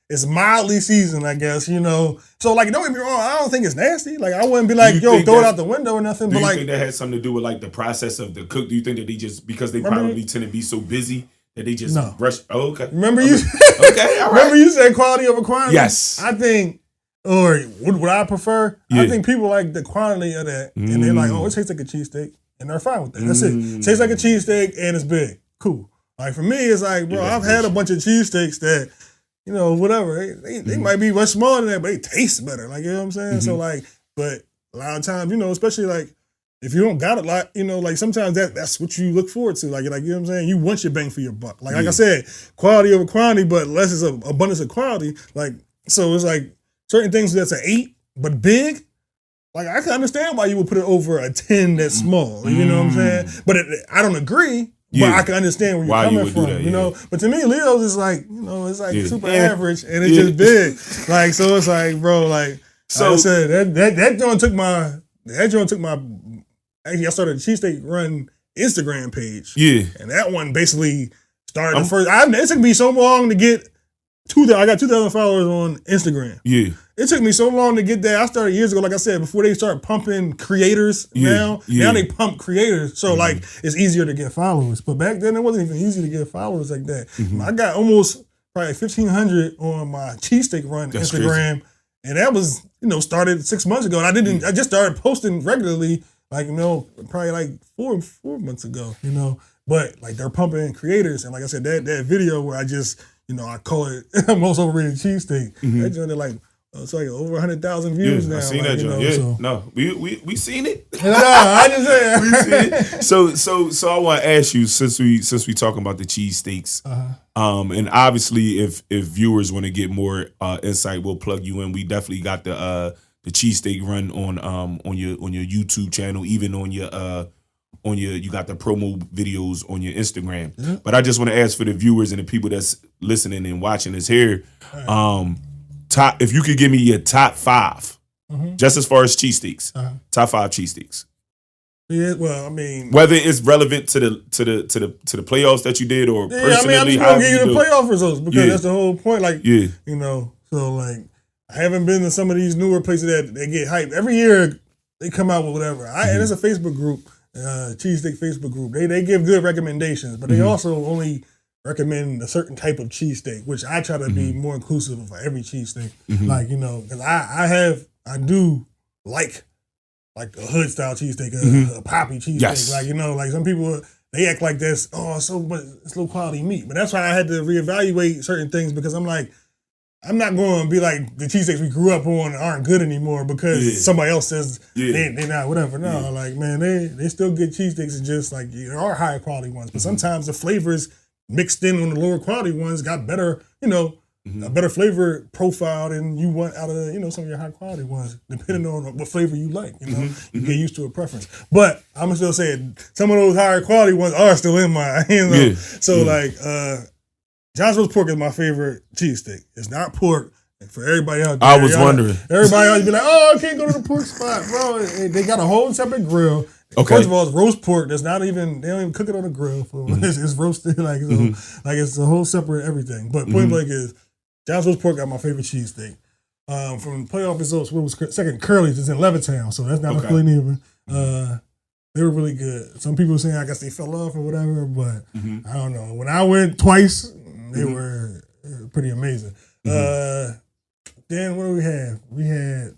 it's mildly seasoned, I guess, So, like, don't get me wrong, I don't think it's nasty. Like, I wouldn't be like, throw it out the window or nothing. Do you think that had something to do with, like, the process of the cook? Do you think that they just, because they probably tend to be so busy, that they just rush? Oh, okay. Remember you? Okay, all right. Remember you said quality over quantity? Yes. I think, or what I prefer, I think people like the quantity of that. And they're like, it tastes like a cheesesteak. And they're fine with that. That's it. Tastes like a cheesesteak and it's big. Cool. Like, for me, it's like, bro, I've had a bunch of cheesesteaks that, whatever. They might be much smaller than that, but they taste better. Like, you know what I'm saying? So, like, but a lot of times, especially, like, if you don't got a lot, like, sometimes that's what you look forward to. Like, you know what I'm saying? You want your bang for your buck. Like I said, quality over quantity, but less is an abundance of quality. Like, so it's like certain things that's an 8, but big. Like, I can understand why you would put it over a 10 that's small. You know what I'm saying? But I don't agree. But I can understand where you're coming from, that, But to me, Leo's is like, it's like super average and it's just big. Like, so it's like, bro, like, so I said, that joint took my, actually I started a cheesesteak run Instagram page. Yeah. And that one basically started the first, it took me so long to get I got 2,000 followers on Instagram. Yeah. It took me so long to get that. I started years ago, like I said, before they start pumping creators now. Now they pump creators. So, like, it's easier to get followers. But back then, it wasn't even easy to get followers like that. I got almost probably 1,500 on my cheesesteak run Instagram. Crazy. And that was, started 6 months ago. And I just started posting regularly, probably like four months ago, But like they're pumping creators. And like I said, that video where I just, I call it most overrated cheesesteak. That joint like, it's like over 100,000 views now. I seen that joint. So. No, we seen it. No, I just said we seen it. So I want to ask you, since we talking about the cheesesteaks, and obviously if viewers want to get more insight, we'll plug you in. We definitely got the cheesesteak run on your YouTube channel, even on your you got the promo videos on your Instagram. Mm-hmm. But I just want to ask for the viewers and the people that's listening and watching us here, if you could give me your top 5, just as far as cheesesteaks, top 5 cheesesteaks. Yeah, well, I mean, whether it's relevant to the playoffs that you did or personally, I'm just gonna give you the playoff results because that's the whole point. Like, so like I haven't been to some of these newer places that they get hyped every year. They come out with whatever. And it's a Facebook group, cheesesteak Facebook group. They give good recommendations, but they also only recommend a certain type of cheesesteak, which I try to be more inclusive of every cheesesteak. Like, because I do like a hood style cheesesteak, a poppy cheesesteak. Yes. Like, like some people, they act like that's, so much, it's low quality meat. But that's why I had to reevaluate certain things because I'm like, I'm not going to be like the cheesesteaks we grew up on aren't good anymore because somebody else says they're not, whatever. No, like, man, they still get cheesesteaks. It's just like, there are higher quality ones. But sometimes the flavors mixed in on the lower quality ones got better, a better flavor profile than you want out of, some of your high quality ones, depending on what flavor you like, you get used to a preference. But I'm still saying some of those higher quality ones are still in my, So like, John's roast pork is my favorite cheesesteak. It's not pork. And for everybody out there, I was wondering. Everybody always be like, I can't go to the pork spot, bro. They got a whole separate grill. Okay. First of all, it's roast pork. That's not even, they don't even cook it on the grill. It's roasted, like it's a whole separate everything. But point blank is, John's roast pork got my favorite cheesesteak. From playoff results, what was second? Curly's is in Levittown, so that's not a Philly neither. They were really good. Some people saying I guess they fell off or whatever, but I don't know. When I went twice, they were pretty amazing. Then what do we have? We had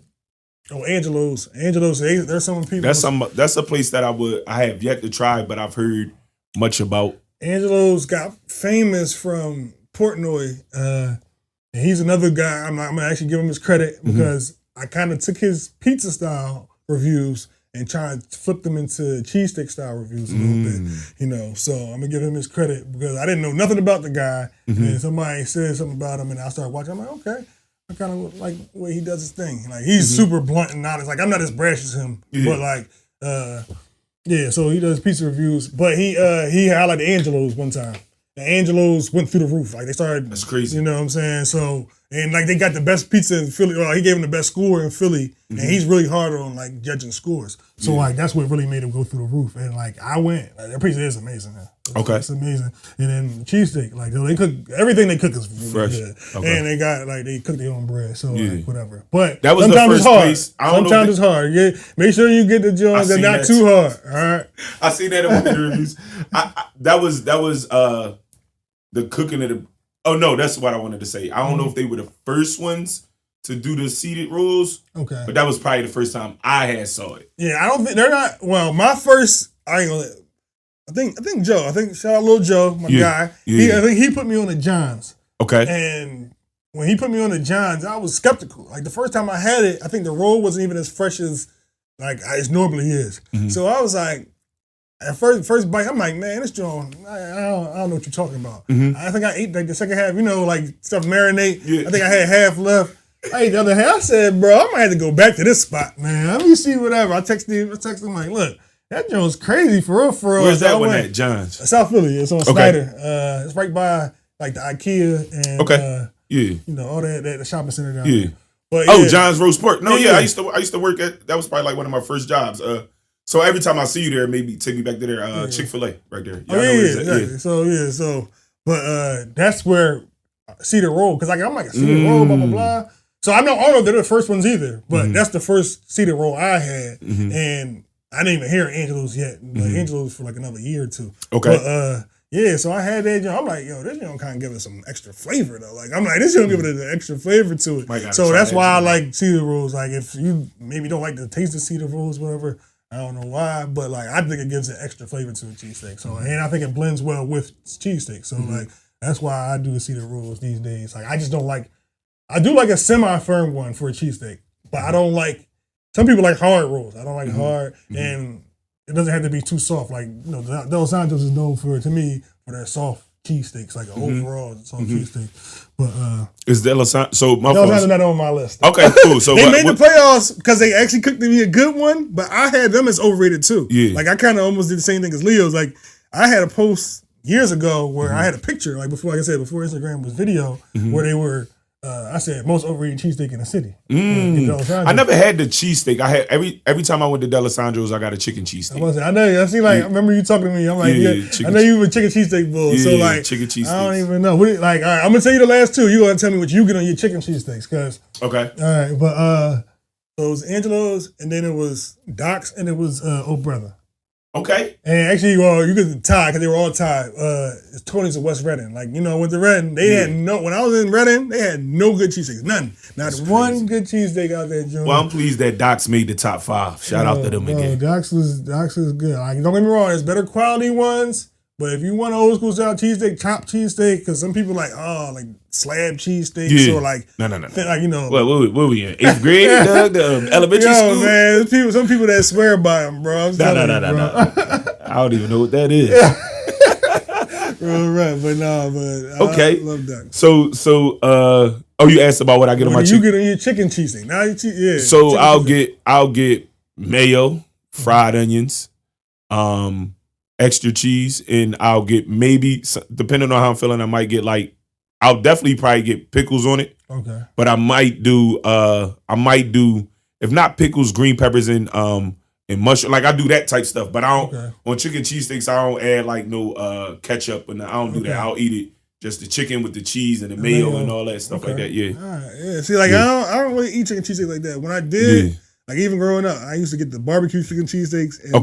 Angelo's. There's some people. That's a place that I have yet to try, but I've heard much about. Angelo's got famous from Portnoy. And he's another guy. I'm gonna actually give him his credit because I kind of took his pizza style reviews and tried to flip them into cheesesteak style reviews a little bit, So I'm gonna give him his credit because I didn't know nothing about the guy, and somebody said something about him, and I started watching. I'm like, okay, I kind of like the way he does his thing. Like he's super blunt and honest. Like I'm not as brash as him, but like, so he does pizza reviews. But he highlighted Angelo's one time. The Angelo's went through the roof. Like they started. That's crazy. You know what I'm saying? So. And like they got the best pizza in Philly. Well, he gave him the best score in Philly, and he's really hard on like judging scores. So like that's what really made him go through the roof. And like I went, like, their pizza is amazing. It's amazing. And then cheesesteak, like they cook everything they cook is really fresh, good. And they got like they cook their own bread, so like whatever. But that was sometimes the first it's hard. place. Sometimes it's hard. Yeah, make sure you get the joints that not too hard. All right. I seen that in one of the reviews. That was the cooking of the. Oh no, that's what I wanted to say. I don't know if they were the first ones to do the seated rolls. Okay. But that was probably the first time I had saw it. Yeah, I don't think they're not. Well, my first, I think Joe. I think shout out Lil Joe, my guy. Yeah. I think he put me on the Johns. Okay. And when he put me on the Johns, I was skeptical. Like the first time I had it, I think the roll wasn't even as fresh as like it normally is. So I was like. At first bite, I'm like, man, this joint, I don't know what you're talking about. I think I ate like the second half, like stuff marinate. Yeah. I think I had half left. I ate the other half. I said, bro, I might have to go back to this spot, man. Let me see whatever. I texted him like, look, that joint's crazy for real. Where's that one at, John's? South Philly. It's on Snyder. It's right by like the IKEA and all that the shopping center down there. But, John's roast pork. No, I used to work at. That was probably like one of my first jobs. So every time I see you there, maybe take me back to there. Chick-fil-A right there. Exactly. So, but that's where Cedar Roll, because I'm like a Cedar Roll, blah blah blah. So I don't know if they're the first ones either, but that's the first Cedar Roll I had, and I didn't even hear Angelo's yet. Angelo's for like another year or two. Okay. But Yeah, so I had that. I'm like, yo, this kind of give it some extra flavor though. Like I'm like, this give it an extra flavor to it. So that's why I like cedar rolls. Like if you maybe don't like the taste of cedar rolls, whatever, I don't know why, but like I think it gives an extra flavor to a cheesesteak. So and I think it blends well with cheesesteak. So like that's why I do the cedar rolls these days. Like I just don't like. I do like a semi-firm one for a cheesesteak, but I don't like. Some people like hard rolls. I don't like hard and. It doesn't have to be too soft. Like, Del Santos is known for that soft cheesesteaks, like an overall soft cheesesteak. But is Del Santos? So my Del Santos not on my list. Okay, cool. So they made the playoffs because they actually cooked me a good one, but I had them as overrated too. Yeah. Like I kind of almost did the same thing as Leo's. Like I had a post years ago where I had a picture, like before, like I said, before Instagram was video, where they were. I said most overrated cheesesteak in the city. I never had the cheesesteak. I had every time I went to D'Alessandro's, I got a chicken cheesesteak. I know. I see. Like I remember you talking to me. I'm like, I know you were chicken cheesesteak bull. So like, chicken cheesesteak. I don't even know. Like, all right, I'm gonna tell you the last two. You gonna tell me what you get on your chicken cheesesteaks? Cause okay. All right, but so it was Angelo's, and then it was Doc's, and it was Oh Brother. Okay. And actually, you could tie because they were all tied. It's Tony's of West Reading. Like, with the Reading, they had no. When I was in Reading, they had no good cheesesteaks. None. Not one good cheesesteak out there, Joe. Well, I'm pleased that Doc's made the top 5. Shout out to them again. Doc's was good. Like, don't get me wrong, there's better quality ones. But if you want an old school style cheesesteak, top cheesesteak, because some people like slab cheesesteaks or like no. Like What we in 8th grade? the elementary school. Man, some people that swear by them, bro. No. I don't even know what that is. Right, but okay. I love that. So you asked about what I get on my chicken. You get on your chicken cheesesteak. Now you So I'll get mayo, fried onions, extra cheese, and I'll get maybe, depending on how I'm feeling, I might get I'll definitely probably get pickles on it. Okay. But I might do if not pickles, green peppers and mushroom. Like I do that type stuff. But I don't on chicken cheesesteaks, I don't add no ketchup and I don't do that. I'll eat it just the chicken with the cheese and the mayo and all that stuff like that. Yeah. All right. Yeah. See, like I don't really eat chicken cheesesteak like that. When I did, like even growing up, I used to get the barbecue chicken cheesesteaks and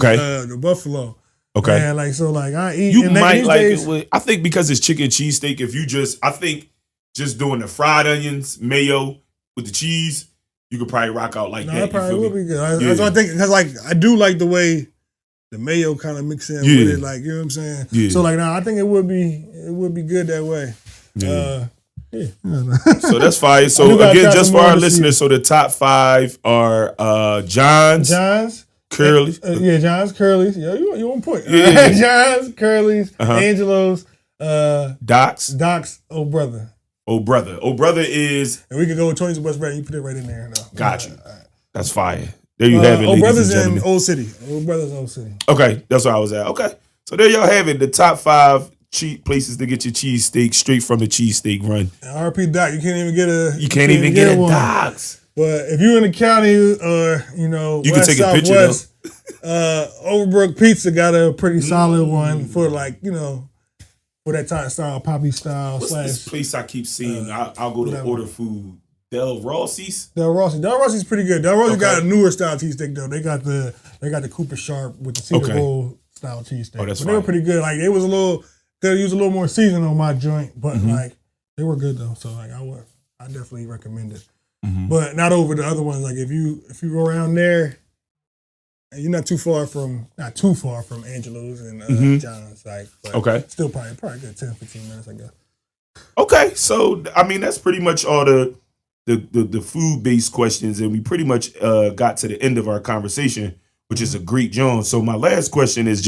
the buffalo. Okay. And I eat. You might like it with, I think because it's chicken cheesesteak, if you I think just doing the fried onions, mayo with the cheese, you could probably rock out like that. That probably would be good. That's what I think, because I do like the way the mayo kind of mix in with it, like, you know what I'm saying? Yeah. So I think it would be good that way. So that's fine. So again, just for our listeners, so the top 5 are John's, Curly's. John's, Curly's. Yeah, you on point. Yeah. John's, Curly's, Angelo's, Doc's, Oh Brother. Oh Brother is. And we could go with Tony's West Reading. You put it right in there. No. Got you. Right. That's fire. There you have it, ladies Brother's and gentlemen. in Old City. Oh Brother's Old City. Okay, that's where I was at. Okay. So there y'all have it. The top 5 cheap places to get your cheesesteak straight from the cheesesteak run. And RP Doc, you can't even get a. You can't even get a Doc's. But if you're in the county or, you West, can take a picture Southwest, Overbrook Pizza got a pretty solid one for for that time style, poppy style. What's this place I keep seeing? I'll go to order food. Del Rossi's? Del Rossi's pretty good. Del Rossi's got a newer style cheesesteak though. They got the Cooper Sharp with the cedar roll style cheesesteak. But they were pretty good. Like they was could use a little more seasoning on my joint, but they were good though. So I definitely recommend it. But not over the other ones. Like if you go around there, and you're not too far from Angelo's and John's. But still probably good 10-15 minutes, I guess. Okay, so I mean that's pretty much all the food based questions, and we pretty much got to the end of our conversation, which is a great joint. So my last question is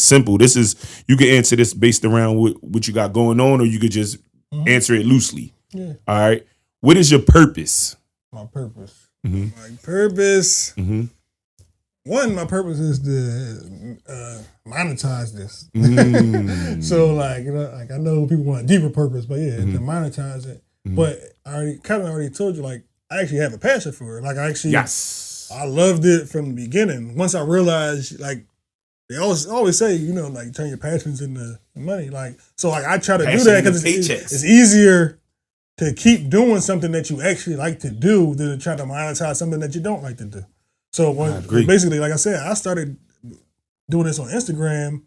simple. This is, you can answer this based around what you got going on, or you could just answer it loosely. Yeah. All right. What is your purpose? My purpose. My purpose. One, my purpose is to monetize this. So I know people want a deeper purpose, but to monetize it. But I already told you, I actually have a passion for it. I loved it from the beginning. Once I realized, they always say, turn your passions into money. So I try to do that because it's easier to keep doing something that you actually like to do than to try to monetize something that you don't like to do. So basically, like I said, I started doing this on Instagram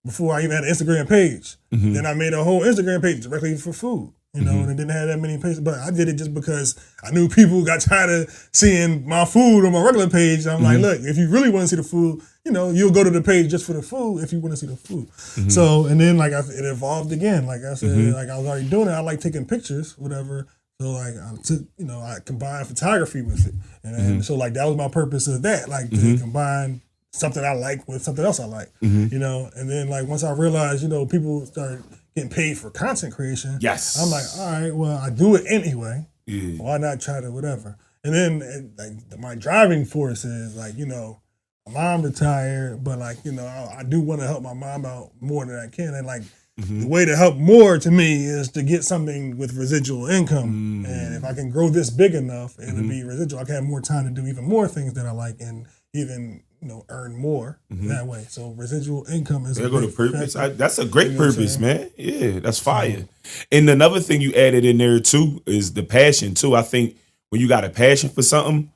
before I even had an Instagram page. Then I made a whole Instagram page directly for food. You know, and it didn't have that many pages, but I did it just because I knew people got tired of seeing my food on my regular page. I'm like, look, if you really want to see the food, you know, you'll go to the page just for the food if you want to see the food. So, and then like it evolved again. Like I said, like I was already doing it. I like taking pictures, whatever. So like I took, you know, I combined photography with it, and so like that was my purpose of that, like to combine something I like with something else I like, you know. And then like once I realized, you know, people started getting paid for content creation. Yes. I'm like, all right, well, I do it anyway. Yeah. Why not try to whatever? And then like my driving force is like, you know, my mom retired, but like, you know, I do want to help my mom out more than I can. And like the way to help more to me is to get something with residual income. And if I can grow this big enough, it'll be residual. I can have more time to do even more things that I like and even, you know, earn more that way. So residual income is there go the purpose. That's a great purpose, man. Yeah, that's fire. And another thing you added in there too is the passion too. I think when you got a passion for something,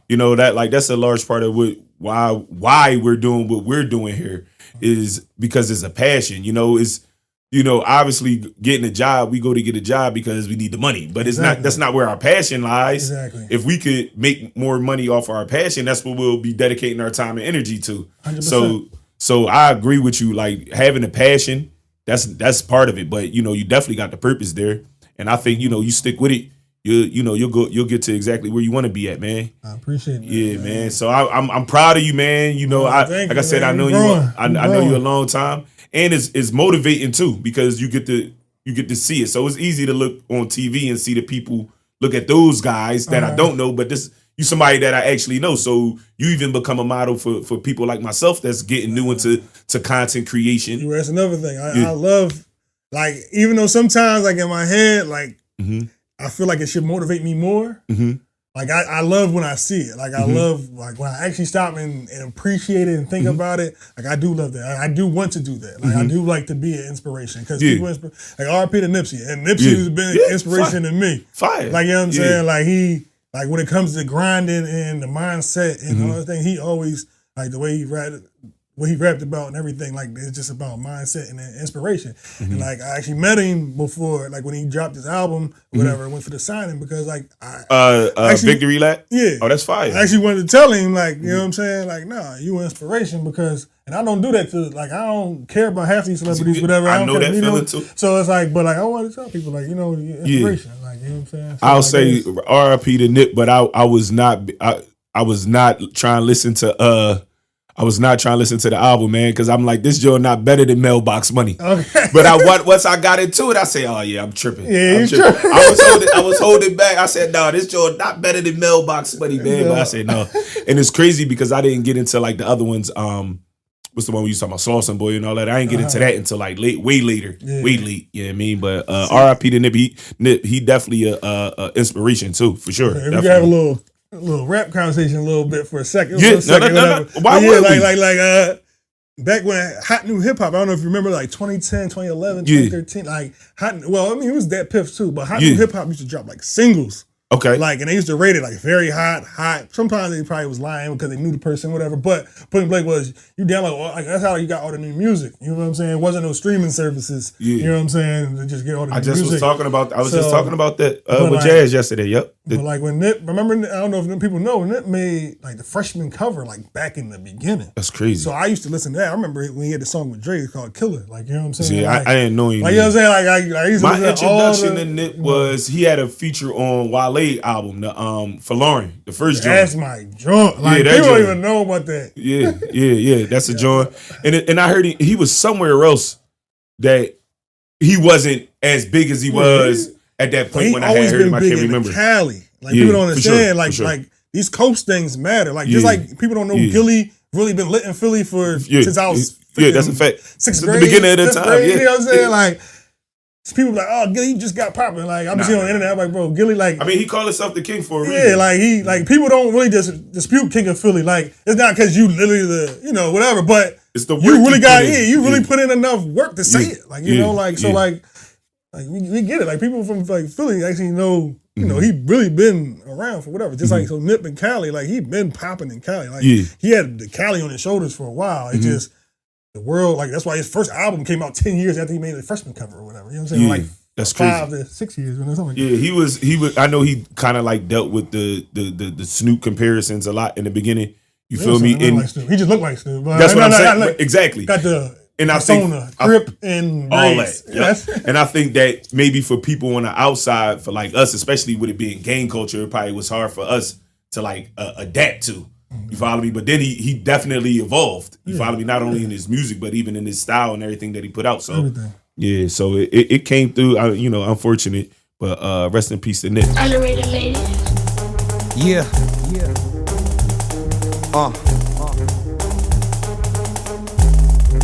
you know, that like that's a large part of why we're doing what we're doing here is because it's a passion. You know, it's, you know, obviously getting a job, we go to get a job because we need the money, but it's not, that's not where our passion lies. Exactly. If we could make more money off our passion, that's what we'll be dedicating our time and energy to. 100%. So I agree with you, like having a passion, that's part of it, but you know, you definitely got the purpose there. And I think, you know, you stick with it, you'll get to exactly where you want to be at, man. I appreciate it. Yeah, man. So I'm proud of you, man. You know, I said, I know I know you a long time. And it's motivating too because you get to see it. So it's easy to look on TV and see the people look at those guys that I don't know, but you somebody that I actually know. So you even become a model for people like myself that's getting new into content creation. That's another thing. I love, like, even though sometimes like in my head, like I feel like it should motivate me more. Like I love when I see it. Like I love like when I actually stop and appreciate it and think about it. Like I do love that. I do want to do that. Like I do like to be an inspiration because people like RP to Nipsey, and Nipsey has been an inspiration to me. Fire. Like, you know what I'm saying? Like he, like when it comes to grinding and the mindset and all that thing, he always like the way he rapped about and everything, like it's just about mindset and inspiration. And like I actually met him before, like when he dropped his album, whatever, went for the signing because like actually, Victory Lap? Yeah. Oh, that's fire. I actually wanted to tell him, like, you know what I'm saying? Like, nah, you an inspiration because, and I don't do that to, like, I don't care about half these celebrities, whatever. I know care, that feeling too. So it's like, but like, I want to tell people, like, you know, inspiration. Like, you know what I'm saying? So I'll like, say RIP to Nip, but I was not trying to listen to the album, man, because I'm like, this joint not better than Mailbox Money. Okay. But once I got into it, I say, oh yeah, I'm tripping. Yeah, I'm tripping. I was holding back. I said, no, this joint not better than Mailbox Money, man. But I said no, and it's crazy because I didn't get into like the other ones. What's the one we used to talk about, Slauson Boy and all that? I didn't get into that until like way later. You know what I mean? But RIP to Nip, he definitely a inspiration too, for sure. If we could have a little rap conversation a little bit for a second. Yeah, no. Why would we? Like back when hot new hip hop, I don't know if you remember, like 2010, 2011, 2013, like it was that Piff too, but hot new hip hop used to drop like singles. Okay. Like, and they used to rate it like very hot. Sometimes they probably was lying because they knew the person, whatever. But point blank was you download, like that's how you got all the new music. You know what I'm saying? It wasn't no streaming services. Yeah. You know what I'm saying? To just get all the new music. I was just talking about that with like, Jazz yesterday. Yep. But like when Nip, remember, I don't know if people know, Nip made like the freshman cover like back in the beginning. That's crazy. So I used to listen to that. I remember when he had the song with Drake called Killer. Like, you know what I'm saying? See, like, I didn't know him. Like, you know what I'm saying? Like I used to my listen introduction to to Nip was he had a feature on Wale album, the For Lauren, the first joint. That's my joint. Like, people don't even know about that. Yeah. That's a joint. And I heard he was somewhere else that he wasn't as big as he was at that point when I had heard him. I can't remember. Cali. Like, people don't understand. Like these coast things matter. Like, just like people don't know Gilly really been lit in Philly since I was that's a fact. Sixth grade. The beginning of the time. Grade, you know what I'm saying? Like, people be like, oh, Gilly just got popping. Like, I'm seeing on the internet, I'm like, bro, Gilly, like, I mean, he called himself the king for a reason. Yeah, like people don't really dispute King of Philly. Like, it's not because you literally whatever, but it's the work you really got in. You really put in enough work to say it. Like, you know, like, so like we get it. Like, people from like Philly actually know, you know, he really been around for whatever. Just like, so Nip and Cali, like, he been popping in Cali. Like, he had the Cali on his shoulders for a while. It just, the world, like that's why his first album came out 10 years after he made the freshman cover or whatever. You know what I'm saying? Yeah, Like that's 5 crazy. to 6 years or something. Like Yeah, he was. I know he kind of like dealt with the Snoop comparisons a lot in the beginning. You feel me? And like Snoop. He just looked like Snoop. But that's what I'm saying. Exactly. Got the and I persona, think grip, and all braids. that. Yep. And I think that maybe for people on the outside, for like us, especially with it being gang culture, it probably was hard for us to like adapt to. You follow me? But then he definitely evolved. You follow me? Not only in his music, but even in his style and everything that he put out. So Everything. yeah, so it came through. Unfortunate, but rest in peace to Nick. Underrated lady. Yeah.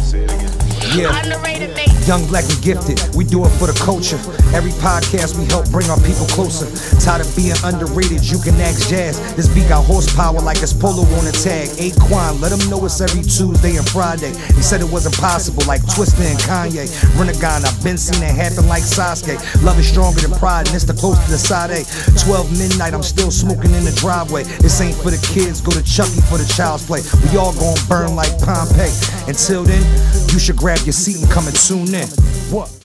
Say it again. Yeah. Underrated lady. Young, black, and gifted, we do it for the culture. Every podcast we help bring our people closer. Tired of being underrated, you can ask Jazz. This beat got horsepower like it's polo on a tag. Aquan, let him know it's every Tuesday and Friday. He said it wasn't possible like Twista and Kanye. Renegon, I've been seen it happen like Sasuke. Love is stronger than pride and it's the close to the side A. 12 midnight, I'm still smoking in the driveway. This ain't for the kids, go to Chucky for the child's play. We all gon' burn like Pompeii. Until then, you should grab your seat and come and tune in. What?